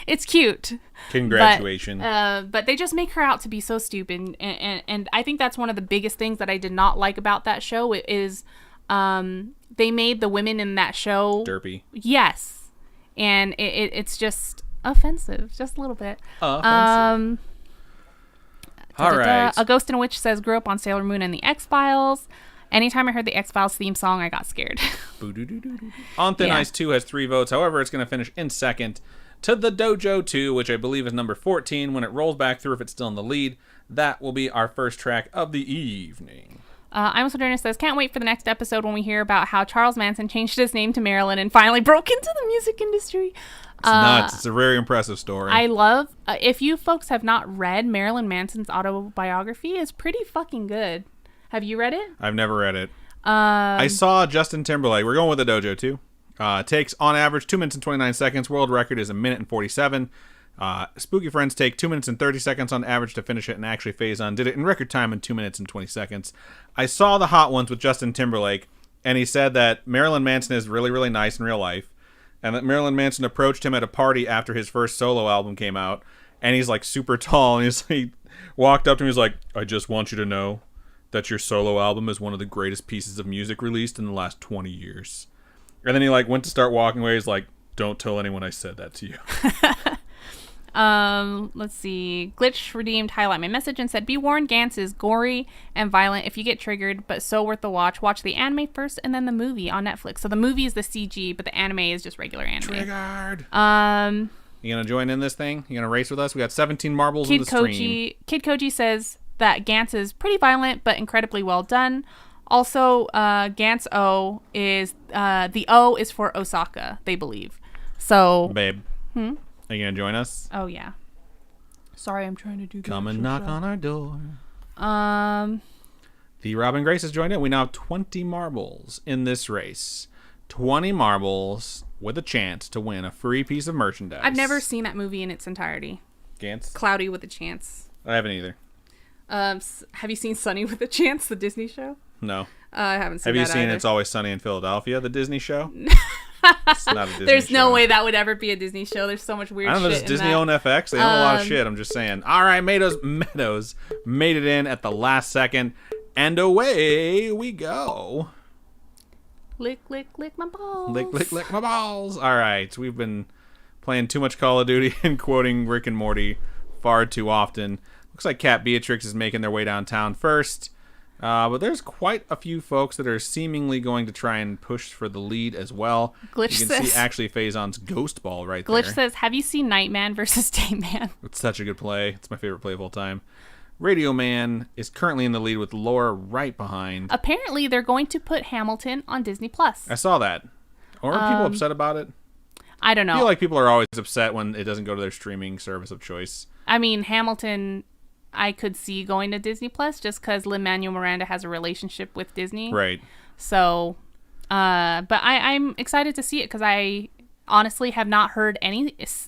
It's cute. Congratulations. But they just make her out to be so stupid, and I think that's one of the biggest things that I did not like about that show is they made the women in that show derpy. Yes. And it's just offensive, just a little bit. Offensive. All right. A Ghost and a Witch says, grew up on Sailor Moon and the X-Files. Anytime I heard the X-Files theme song, I got scared. On Thin Ice 2 has 3 votes. However, it's going to finish in second to the Dojo 2, which I believe is number 14. When it rolls back through, if it's still in the lead, that will be our first track of the evening. I'm Moderna says, can't wait for the next episode when we hear about how Charles Manson changed his name to Marilyn and finally broke into the music industry. It's nuts. It's a very impressive story. I love, if you folks have not read Marilyn Manson's autobiography, it's pretty fucking good. Have you read it? I've never read it. I saw Justin Timberlake. We're going with the Dojo too. Takes on average 2 minutes and 29 seconds. World record is 1 minute and 47. Spooky Friends take 2 minutes and 30 seconds on average to finish it, and actually Faison did it in record time in 2 minutes and 20 seconds. I saw the Hot Ones with Justin Timberlake, and he said that Marilyn Manson is really, really nice in real life, and that Marilyn Manson approached him at a party after his first solo album came out, and he's like super tall, and he walked up to him, he's like, I just want you to know that your solo album is one of the greatest pieces of music released in the last 20 years. And then he like went to start walking away, he's like, don't tell anyone I said that to you. Let's see. Glitch redeemed highlight my message and said, be warned, Gantz is gory and violent if you get triggered, but so worth the watch. Watch the anime first and then the movie on Netflix. So the movie is the CG, but the anime is just regular anime. Triggered. You gonna join in this thing? You gonna race with us? We got 17 marbles in the stream. Kid Koji says that Gantz is pretty violent, but incredibly well done. Also, Gantz O is, the O is for Osaka, they believe. So. Babe. Are you gonna join us? Oh yeah. Sorry, I'm trying to do. Come and knock on our door. The Robin Grace has joined in. We now have 20 marbles in this race. 20 marbles with a chance to win a free piece of merchandise. I've never seen that movie in its entirety. Gantz? Cloudy with a Chance. I haven't either. Have you seen Sunny with a Chance, the Disney show? No. I haven't seen Have you that seen either. It's Always Sunny in Philadelphia, the Disney show? It's not a Disney There's show. no way that would ever be a Disney show. There's so much weird shit I don't know, does Disney own FX? They own a lot of shit, I'm just saying. All right, Meadows made it in at the last second, and away we go. Lick, lick, lick my balls. Lick, lick, lick my balls. All right, we've been playing too much Call of Duty and quoting Rick and Morty far too often. Looks like Cat Beatrix is making their way downtown first. But there's quite a few folks that are seemingly going to try and push for the lead as well. Glitch you can see actually Faison's Ghost Ball right there. Glitch says, have you seen Nightman versus Dayman? It's such a good play. It's my favorite play of all time. Radio Man is currently in the lead with Laura right behind. Apparently, they're going to put Hamilton on Disney+. I saw that. Or are people upset about it? I don't know. I feel like people are always upset when it doesn't go to their streaming service of choice. I mean, Hamilton, I could see going to Disney Plus just because Lin-Manuel Miranda has a relationship with Disney. Right. So, but I'm excited to see it because I honestly have not heard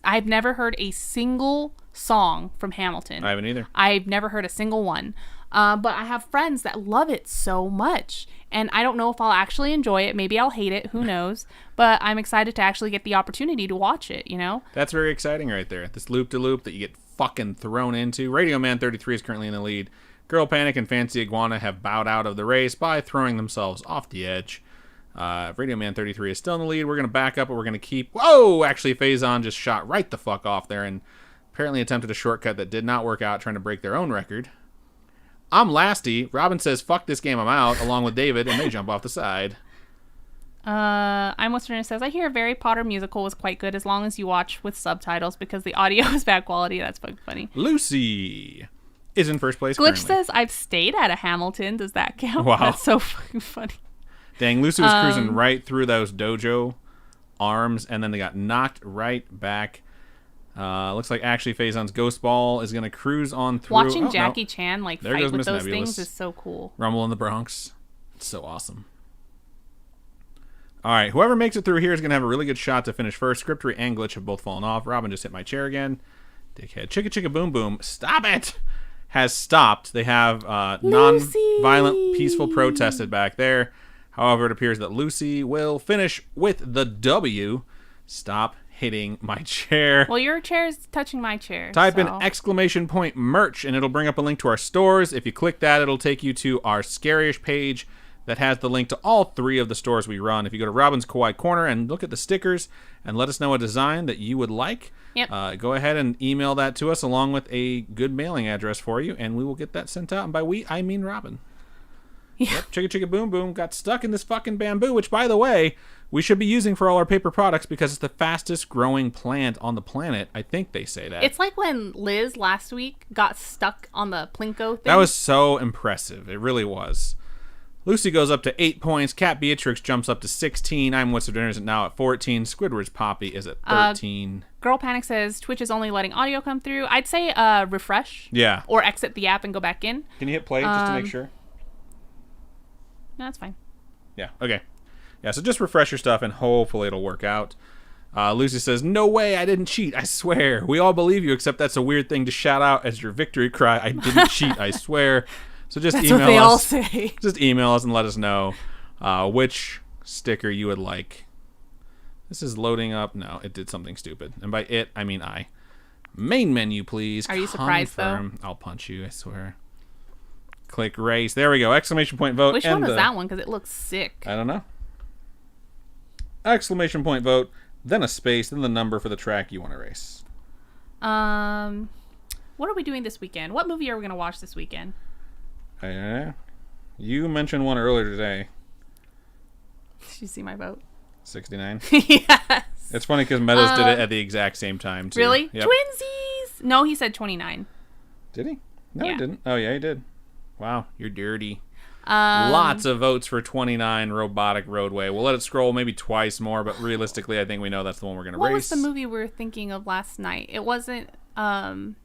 I've never heard a single song from Hamilton. I haven't either. I've never heard a single one. But I have friends that love it so much. And I don't know if I'll actually enjoy it. Maybe I'll hate it. Who knows? But I'm excited to actually get the opportunity to watch it, you know? That's very exciting right there. This loop-de-loop that you get fucking thrown into. Radio Man 33 is currently in the lead. Girl Panic and Fancy Iguana have bowed out of the race by throwing themselves off the edge. Radio Man 33 is still in the lead. We're going to back up, but we're going to keep... Whoa! Actually, Faison just shot right the fuck off there and apparently attempted a shortcut that did not work out, trying to break their own record. I'm lasty. Robin says, fuck this game, I'm out, along with David, and they jump off the side. I'm Western says, I hear Harry Potter musical was quite good as long as you watch with subtitles because the audio is bad quality. That's fucking funny. Lucy is in first place Glitch currently. says, I've stayed at a Hamilton. Does that count? Wow. That's so fucking funny. Dang, Lucy was cruising right through those dojo arms, and then they got knocked right back. Looks like actually Faison's Ghost Ball is going to cruise on through. Watching Jackie Chan like There fight goes with Miss those Nebulous. things is so cool. Rumble in the Bronx. It's so awesome. All right, whoever makes it through here is going to have a really good shot to finish first. Scriptery and Glitch have both fallen off. Robin just hit my chair again. Dickhead. Chicka Chicka Boom Boom. Stop it! Has stopped. They have non-violent, peaceful protested back there. However, it appears that Lucy will finish with the W. Stop hitting my chair. Well, your chair is touching my chair. Type in ! merch and it'll bring up a link to our stores. If you click that, it'll take you to our Scaryish page that has the link to all 3 of the stores we run. If you go to Robin's Kawaii Corner and look at the stickers and let us know a design that you would like, go ahead and email that to us along with a good mailing address for you, and we will get that sent out. And by we, I mean Robin. Yeah. Yep, Chicka Chicka Boom Boom got stuck in this fucking bamboo, which, by the way, we should be using for all our paper products because it's the fastest growing plant on the planet. I think they say that. It's like when Liz last week got stuck on the Plinko thing. That was so impressive. It really was. Lucy goes up to 8 points. Cat Beatrix jumps up to 16. I'm What's for Dinner is now at 14. Squidward's Poppy is at 13. Girl Panic says Twitch is only letting audio come through. I'd say refresh. Yeah. Or exit the app and go back in. Can you hit play just to make sure? No, that's fine. Yeah, okay. Yeah, so just refresh your stuff and hopefully it'll work out. Lucy says, no way, I didn't cheat, I swear. We all believe you, except that's a weird thing to shout out as your victory cry. I didn't cheat, I swear. So just That's email what they us. all say. Just email us and let us know which sticker you would like. This is loading up. No, it did something stupid. And by it, I mean I. Main menu, please. Are you surprised, though? I'll punch you, I swear. Click race. There we go. Exclamation point vote. Which one was that one? Because it looks sick. I don't know. Exclamation point vote, then a space, then the number for the track you want to race. What are we doing this weekend? What movie are we going to watch this weekend? You mentioned one earlier today. Did you see my vote? 69. Yes. It's funny because Meadows did it at the exact same time, too. Really? Yep. Twinsies! No, he said 29. Did he? No, Yeah. he didn't. Oh, yeah, he did. Wow, you're dirty. Lots of votes for 29 Robotic Roadway. We'll let it scroll maybe twice more, but realistically, I think we know that's the one we're going to race. What was the movie we were thinking of last night? It wasn't, fuck.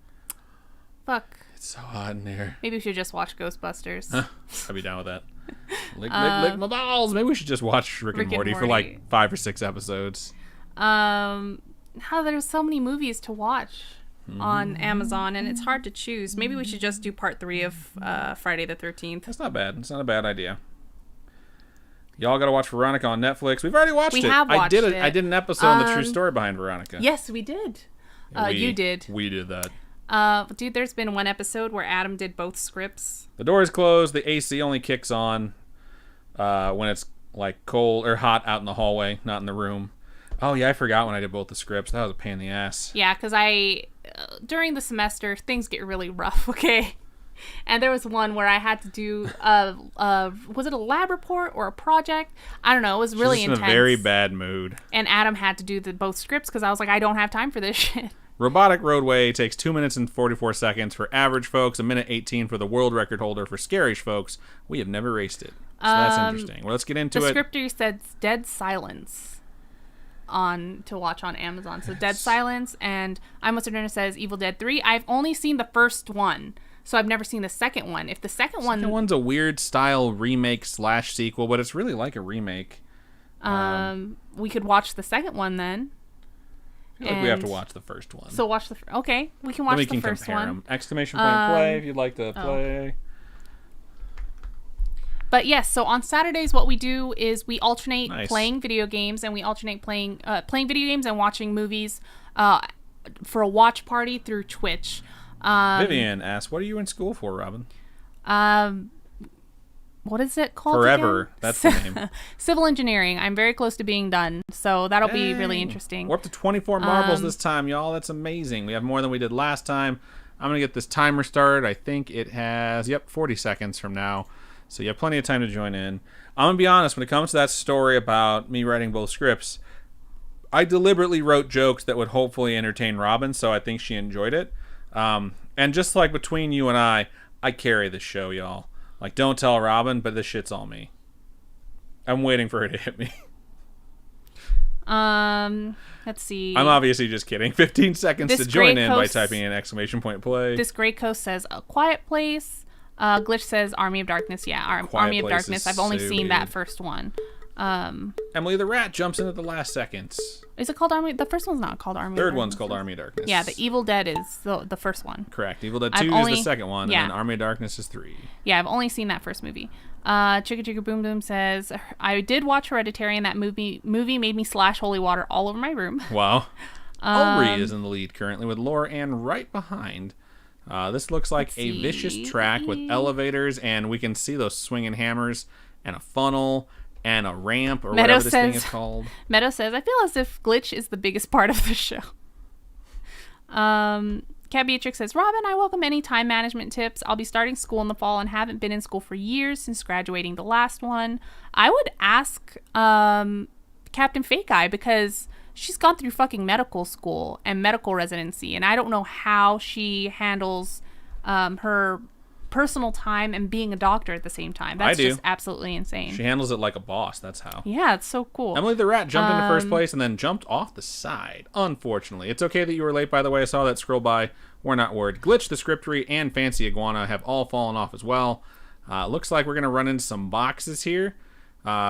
It's so hot in here. Maybe we should just watch Ghostbusters. I'd be down with that. Lick my balls. Maybe we should just watch Rick and Morty for like 5 or 6 episodes. There's so many movies to watch on Amazon, and it's hard to choose. Maybe we should just do part 3 of Friday the 13th. That's not bad. It's not a bad idea. Y'all gotta watch Veronica on Netflix. We've already watched it. We have watched it. I did an episode on the true story behind Veronica. Yes, we did. You did. We did that. Dude, there's been one episode where Adam did both scripts. The door is closed. The AC only kicks on when it's like cold or hot out in the hallway, not in the room. Oh yeah, I forgot when I did both the scripts. That was a pain in the ass. Yeah, because during the semester, things get really rough, okay? And there was one where I had to do, was it a lab report or a project? I don't know. It was really intense. She's in a very bad mood. And Adam had to do both scripts because I was like, I don't have time for this shit. Robotic Roadway takes 2 minutes and 44 seconds for average folks, 1:18 for the world record holder for Scaryish folks. We have never raced it. So that's interesting. Well, let's get into it. The scripter said Dead Silence to watch on Amazon. So Dead Silence, and I'm What's Dinner says Evil Dead 3. I've only seen the first one, so I've never seen the second one. If the second one's a weird style remake / sequel, but it's really like a remake. We could watch the second one then. I feel like we have to watch the first one. So watch okay, we can watch the first one. Exclamation point play if you'd like to play. But yes, so on Saturdays, what we do is we alternate Nice. playing video games, and we alternate playing video games and watching movies for a watch party through Twitch. Vivian asks, what are you in school for, Robin? What is it called Forever. again? That's the name. Civil engineering. I'm very close to being done, so that'll be really interesting. We're up to 24 marbles this time, y'all. That's amazing. We have more than we did last time. I'm going to get this timer started. I think it has, 40 seconds from now. So you have plenty of time to join in. I'm going to be honest, when it comes to that story about me writing both scripts, I deliberately wrote jokes that would hopefully entertain Robin, so I think she enjoyed it. And just like between you and I carry this show, y'all. Like, don't tell Robin, but this shit's all me. I'm waiting for her to hit me. Let's see. I'm obviously just kidding. 15 seconds This to join Grey in by Coast- typing in !play. This Grey Coast says A Quiet Place. Glitch says Army of Darkness. Yeah, Quiet Army of Place Darkness. is I've only so seen good. that first one. Emily the Rat jumps in at the last seconds. Is it called Army? The first one's not called Army. of Third Darkness. one's called Army of Darkness. Yeah, the Evil Dead is the first one. Correct. Evil Dead I've 2 only- is the second one, yeah. and then Army of Darkness is 3. Yeah, I've only seen that first movie. Chicka Chicka Boom Boom says, I did watch Hereditary, and that movie made me slash holy water all over my room. Wow. Ulrich is in the lead currently with Laura Ann right behind. This looks like a vicious track with elevators, and we can see those swinging hammers and a funnel and a ramp or Meadow whatever this thing says- is called. Meadow says, I feel as if Glitch is the biggest part of the show. Cat Beatrix says, Robin, I welcome any time management tips. I'll be starting school in the fall and haven't been in school for years since graduating the last one. I would ask Captain Fake Eye because she's gone through fucking medical school and medical residency, and I don't know how she handles her personal time and being a doctor at the same time. That's I do. just absolutely insane. She handles it like a boss, that's how. Yeah, it's so cool. Emily the Rat jumped into first place and then jumped off the side, unfortunately. It's okay that you were late, by the way. I saw that scroll by. We're not worried. Glitch, the Scriptery, and Fancy Iguana have all fallen off as well. Looks like we're going to run into some boxes here,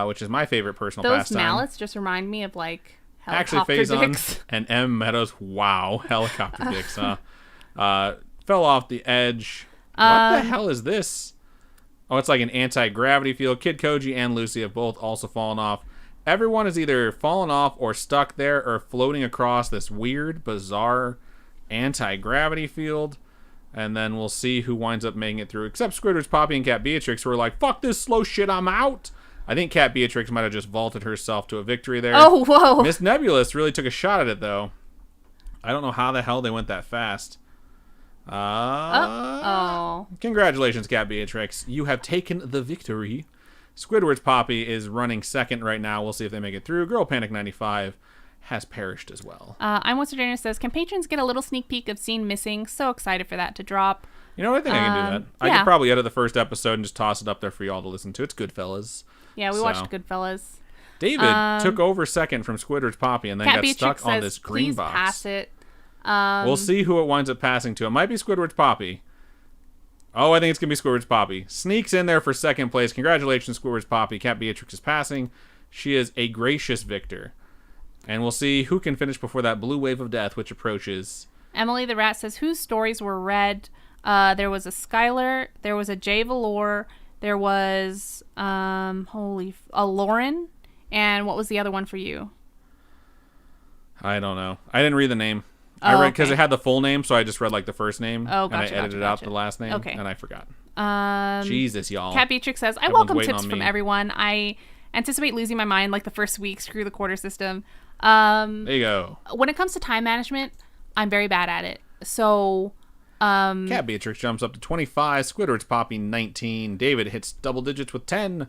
which is my favorite personal Those pastime. mallets just remind me of like Actually, helicopter Faison dicks. and M. Meadows. Wow, helicopter dicks, huh? Fell off the edge. What the hell is this? Oh, it's like an anti-gravity field. Kid Koji and Lucy have both also fallen off. Everyone is either fallen off or stuck there or floating across this weird, bizarre anti-gravity field. And then we'll see who winds up making it through. Except Squidward's Poppy and Cat Beatrix who are like, fuck this slow shit, I'm out. I think Cat Beatrix might have just vaulted herself to a victory there. Oh, whoa. Miss Nebulous really took a shot at it, though. I don't know how the hell they went that fast. Oh. Congratulations, Cat Beatrix. You have taken the victory. Squidward's Poppy is running second right now. We'll see if they make it through. Girl Panic 95 has perished as well. I'm What's Your says, can patrons get a little sneak peek of Scene Missing? So excited for that to drop. You know what? I think I can do that. I yeah. could probably edit the first episode and just toss it up there for y'all to listen to. It's good, fellas. Yeah, we So, watched Goodfellas. David took over second from Squidward's Poppy and then Cat got Beatrix stuck on says, this green please box. pass it. We'll see who it winds up passing to. It might be Squidward's Poppy. Oh, I think it's going to be Squidward's Poppy. Sneaks in there for second place. Congratulations, Squidward's Poppy. Cat Beatrix is passing. She is a gracious victor. And we'll see who can finish before that blue wave of death, which approaches. Emily the Rat says, whose stories were read? There was a Skylar, there was a Jay Valor, there was a Lauren, and what was the other one for you? I don't know. I didn't read the name. I read because it had the full name, so I just read like the first name. Oh, and I gotcha, edited gotcha. out the last name, Okay. and I forgot. Um, Jesus, y'all. Cat Beatrix says, I Everyone's welcome waiting tips on from me. everyone. I anticipate losing my mind like the first week. Screw the quarter system. There you go. When it comes to time management, I'm very bad at it. So, Cat Beatrix jumps up to 25. Squidward's Poppy 19. David hits double digits with 10.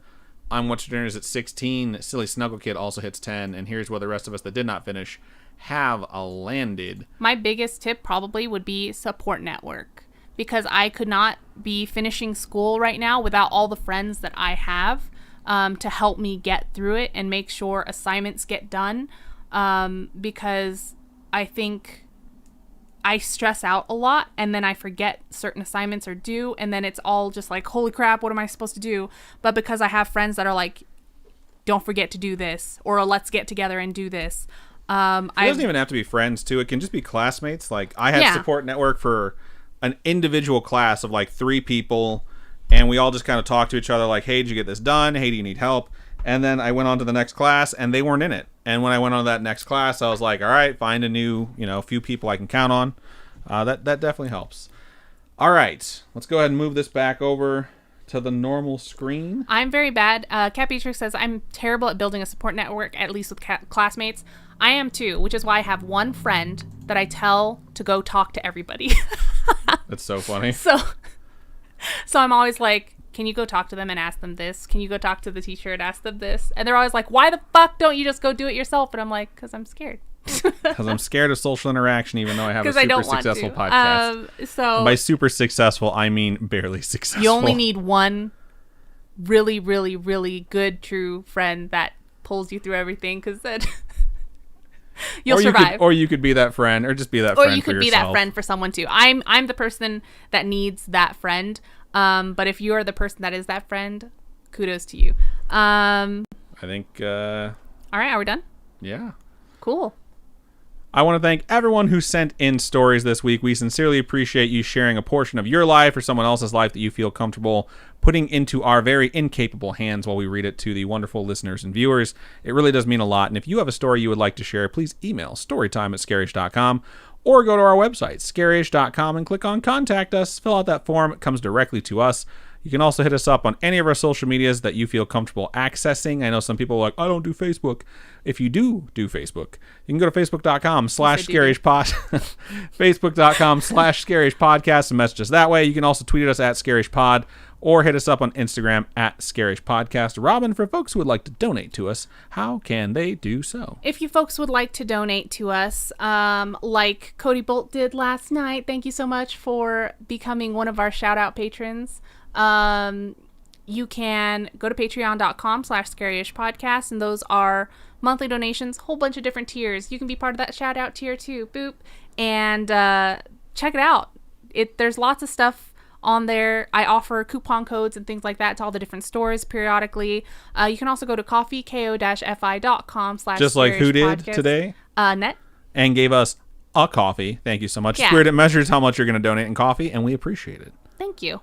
I'm What's Your Dinner's at 16. Silly Snuggle Kid also hits 10. And here's where the rest of us that did not finish have landed. my biggest tip probably would be support network, because I could not be finishing school right now without all the friends that I have to help me get through it and make sure assignments get done, because I think I stress out a lot and then I forget certain assignments are due, and then it's all just like, holy crap, what am I supposed to do? But because I have friends that are like, don't forget to do this, or let's get together and do this. It doesn't even have to be friends, too. It can just be classmates. Like, I had Yeah. support network for an individual class of like 3 people, And we all just kind of talked to each other like, hey, did you get this done? Hey, do you need help? And then I went on to the next class, and they weren't in it. And when I went on to that next class, I was like, all right, find a new, few people I can count on. That definitely helps. All right, let's go ahead and move this back over to the normal screen. I'm very bad. Kat Beatrix says, I'm terrible at building a support network, at least with classmates. I am too, which is why I have one friend that I tell to go talk to everybody. That's so funny. So I'm always like, can you go talk to them and ask them this? Can you go talk to the teacher and ask them this? And they're always like, why the fuck don't you just go do it yourself? And I'm like, because I'm scared. Because I'm scared of social interaction, even though I have a super successful podcast. So by super successful, I mean barely successful. You only need one really, really, really good, true friend that pulls you through everything, because then you'll survive. Or you could be that friend, or just be that friend for yourself. Or you could be that friend for someone too. I'm the person that needs that friend. But if you're the person that is that friend, kudos to you. I think. All right, are we done? Yeah. Cool. I want to thank everyone who sent in stories this week. We sincerely appreciate you sharing a portion of your life or someone else's life that you feel comfortable putting into our very incapable hands while we read it to the wonderful listeners and viewers. It really does mean a lot. And if you have a story you would like to share, please email storytime@scaryish.com or go to our website, scaryish.com, and click on Contact Us. Fill out that form. It comes directly to us. You can also hit us up on any of our social medias that you feel comfortable accessing. I know some people are like, I don't do Facebook. If you do Facebook, you can go to facebook.com/scaryish facebook.com/scaryish and message us that way. You can also tweet at us at scaryish or hit us up on Instagram at Scaryish Podcast. Robin, for folks who would like to donate to us, how can they do so? If you folks would like to donate to us, like Cody Bolt did last night, thank you so much for becoming one of our shout-out patrons. You can go to patreon.com/Scaryish Podcast, and those are monthly donations, whole bunch of different tiers. You can be part of that shout-out tier too. Boop. And check it out. There's lots of stuff on there. I offer coupon codes and things like that to all the different stores periodically. You can also go to coffeeko-fi.com/Scaryish just like who did podcast. Today? Net. And gave us a coffee. Thank you so much. Yeah. Spirit, it measures how much you're going to donate in coffee, and we appreciate it. Thank you.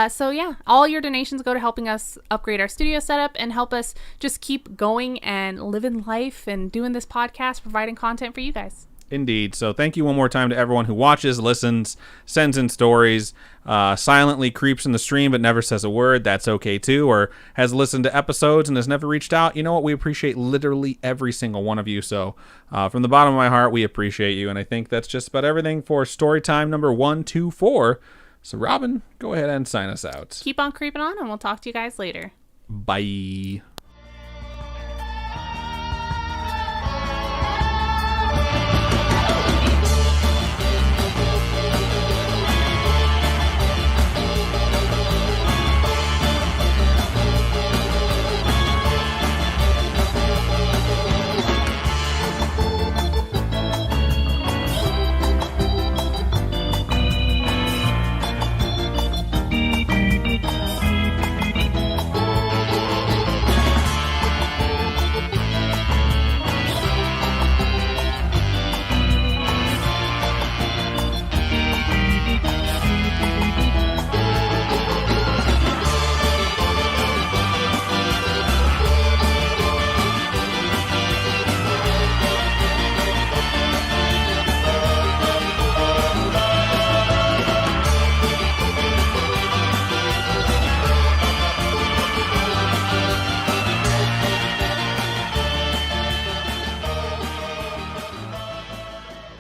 So yeah, all your donations go to helping us upgrade our studio setup and help us just keep going and living life and doing this podcast, providing content for you guys. Indeed. So thank you one more time to everyone who watches, listens, sends in stories, silently creeps in the stream but never says a word. That's okay too. Or has listened to episodes and has never reached out. You know what? We appreciate literally every single one of you. So from the bottom of my heart, we appreciate you. And I think that's just about everything for Storytime number 124. So Robin, go ahead and sign us out. Keep on creeping on, and we'll talk to you guys later. Bye.